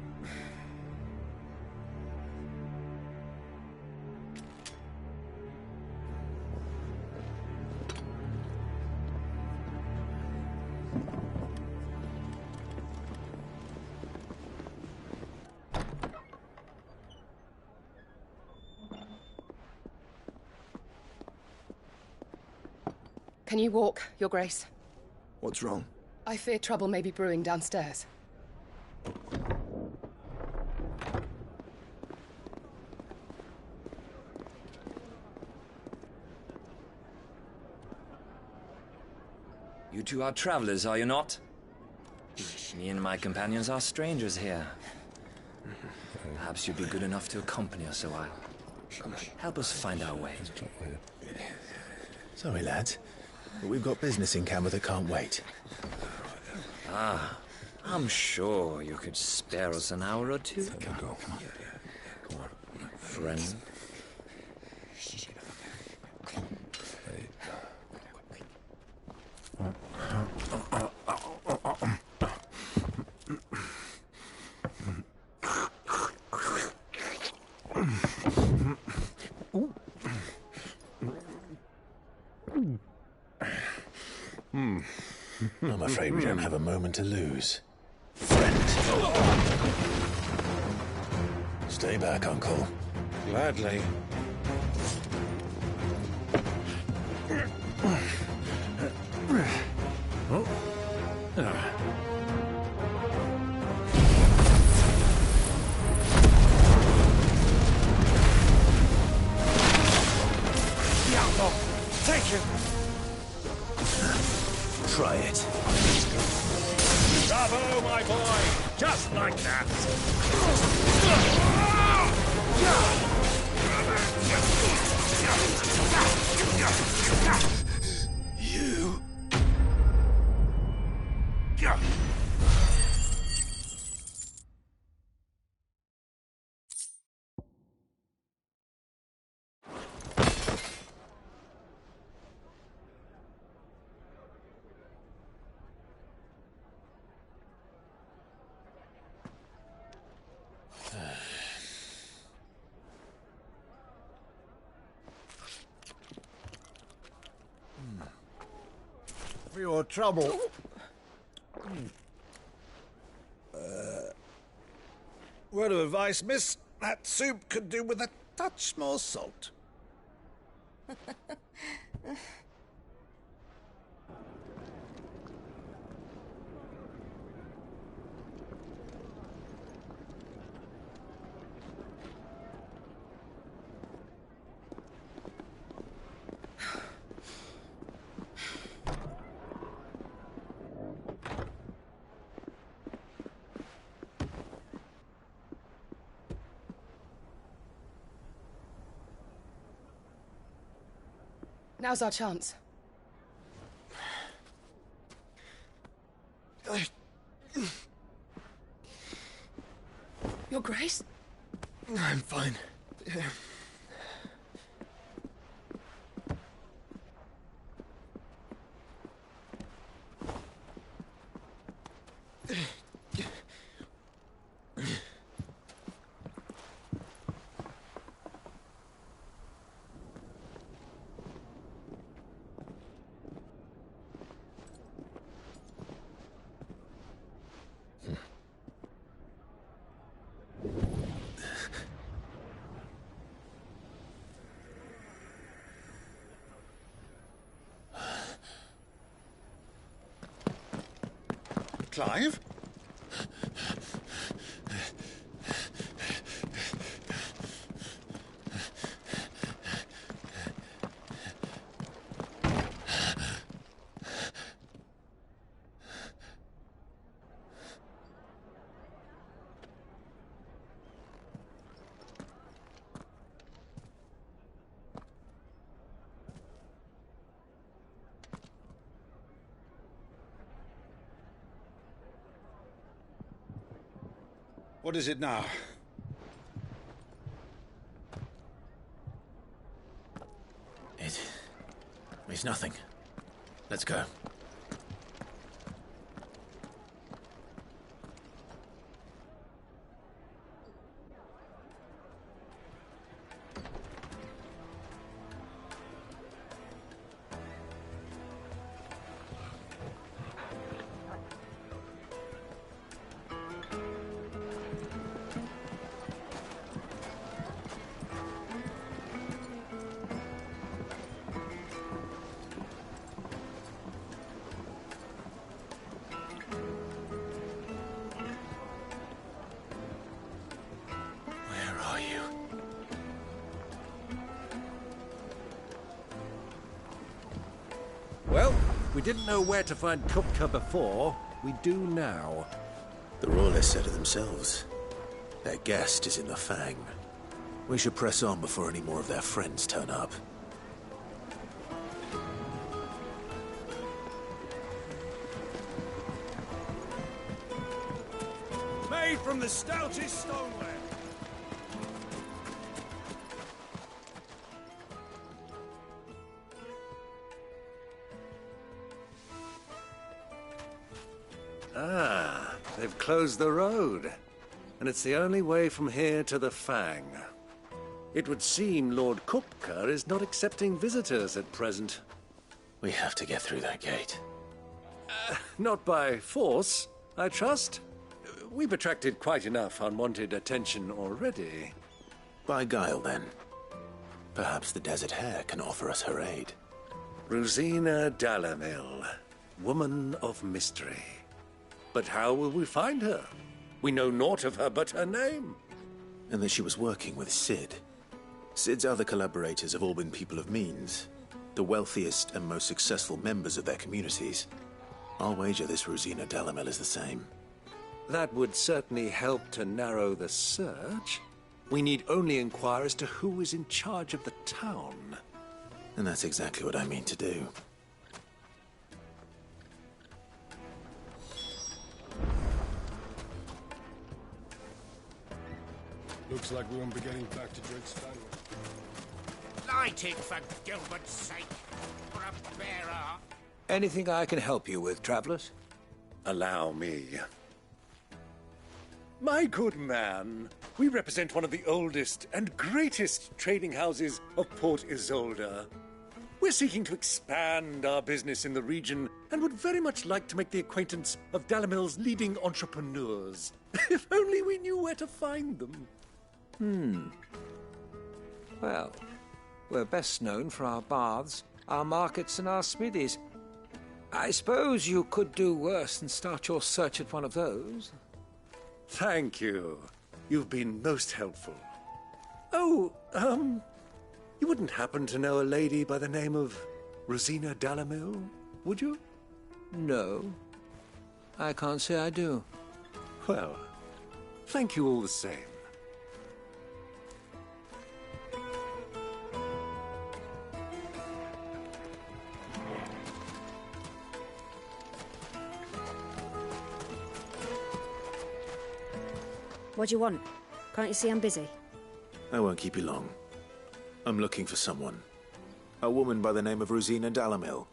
Can you walk, Your Grace? What's wrong? I fear trouble may be brewing downstairs. You two are travelers, are you not? Me and my companions are strangers here. Perhaps you'd be good enough to accompany us a while. Help us find our way. Sorry, lads. But we've got business in camera that can't wait. Ah, I'm sure you could spare us an hour or two. Come on. Friend. I'm afraid we don't have a moment to lose. Friend. Stay back, Uncle. Gladly. Oh. Diablo! Take him! Just like that! You... For your trouble. Word of advice, miss. That soup could do with a touch more salt. Now's our chance. Your Grace? I'm fine. Clive? What is it now? It's nothing. Let's go. Well, we didn't know where to find Kupka before. We do now. The Royalists said it themselves. Their guest is in the Fang. We should press on before any more of their friends turn up. Made from the stoutest stoneware. Ah, they've closed the road. And it's the only way from here to the Fang. It would seem Lord Kupka is not accepting visitors at present. We have to get through that gate. Not by force, I trust. We've attracted quite enough unwanted attention already. By guile, then. Perhaps the Desert Hare can offer us her aid. Rosina Dalamil, woman of mystery. But how will we find her? We know naught of her but her name. And that she was working with Cid. Cid's other collaborators have all been people of means, the wealthiest and most successful members of their communities. I'll wager this Rosina Dalamil is the same. That would certainly help to narrow the search. We need only inquire as to who is in charge of the town. And that's exactly what I mean to do. Looks like we won't be getting back to Drake's family. Lighting, for Gilbert's sake, for a bearer. Anything I can help you with, travelers? Allow me. My good man, we represent one of the oldest and greatest trading houses of Port Isolde. We're seeking to expand our business in the region and would very much like to make the acquaintance of Dalamil's leading entrepreneurs. If only we knew where to find them. Well, we're best known for our baths, our markets, and our smithies. I suppose you could do worse than start your search at one of those. Thank you. You've been most helpful. Oh, you wouldn't happen to know a lady by the name of Rosina Dalamil, would you? No, I can't say I do. Well, thank you all the same. What do you want? Can't you see I'm busy? I won't keep you long. I'm looking for someone. A woman by the name of Rosina Dalamil.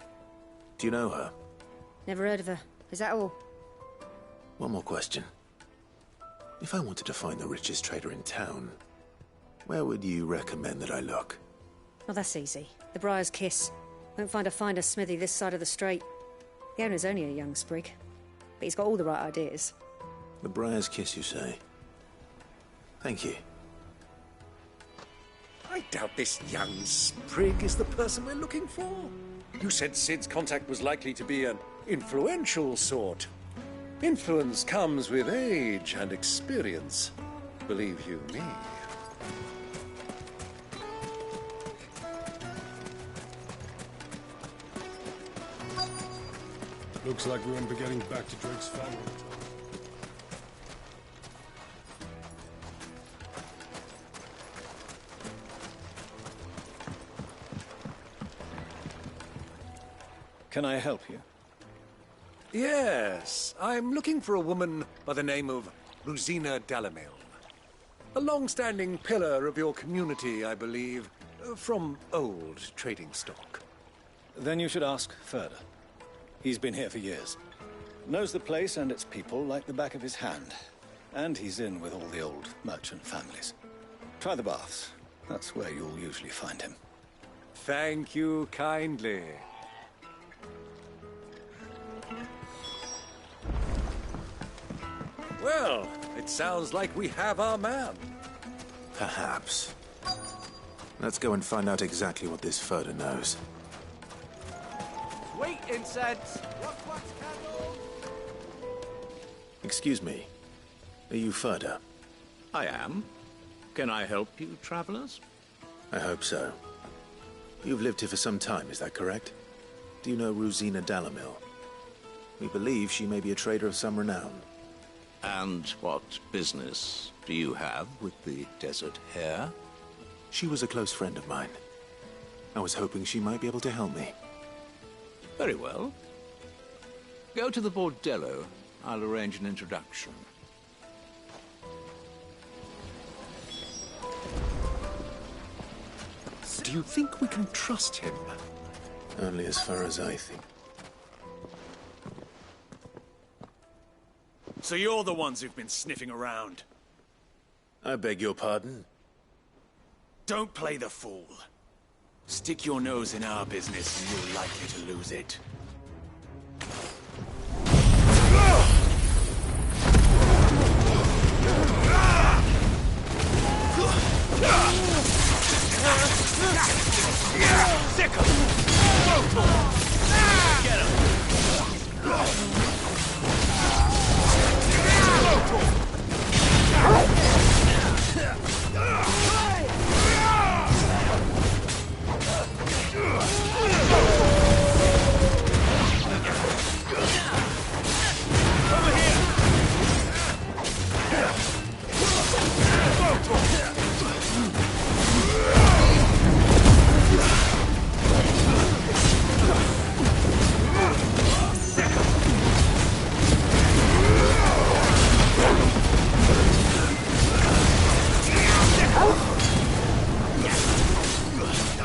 Do you know her? Never heard of her. Is that all? One more question. If I wanted to find the richest trader in town, where would you recommend that I look? Oh, that's easy. The Briar's Kiss. Won't find a finer smithy this side of the strait. The owner's only a young sprig, but he's got all the right ideas. The Briar's Kiss, you say? Thank you. I doubt this young sprig is the person we're looking for. You said Sid's contact was likely to be an influential sort. Influence comes with age and experience, believe you me. Looks like we won't be getting back to Drake's family. Can I help you? Yes, I'm looking for a woman by the name of Rosina Dalamil. A long-standing pillar of your community, I believe, from old trading stock. Then you should ask further. He's been here for years. Knows the place and its people like the back of his hand. And he's in with all the old merchant families. Try the baths. That's where you'll usually find him. Thank you kindly. Well, it sounds like we have our man. Perhaps. Let's go and find out exactly what this Furder knows. Sweet incense! Wax candles! Excuse me. Are you Furder? I am. Can I help you, travelers? I hope so. You've lived here for some time, is that correct? Do you know Rosina Dalamil? We believe she may be a trader of some renown. And what business do you have with the desert hare? She was a close friend of mine. I was hoping she might be able to help me. Very well. Go to the bordello. I'll arrange an introduction. Do you think we can trust him? Only as far as I think. So you're the ones who've been sniffing around? I beg your pardon? Don't play the fool. Stick your nose in our business and you're likely to lose it.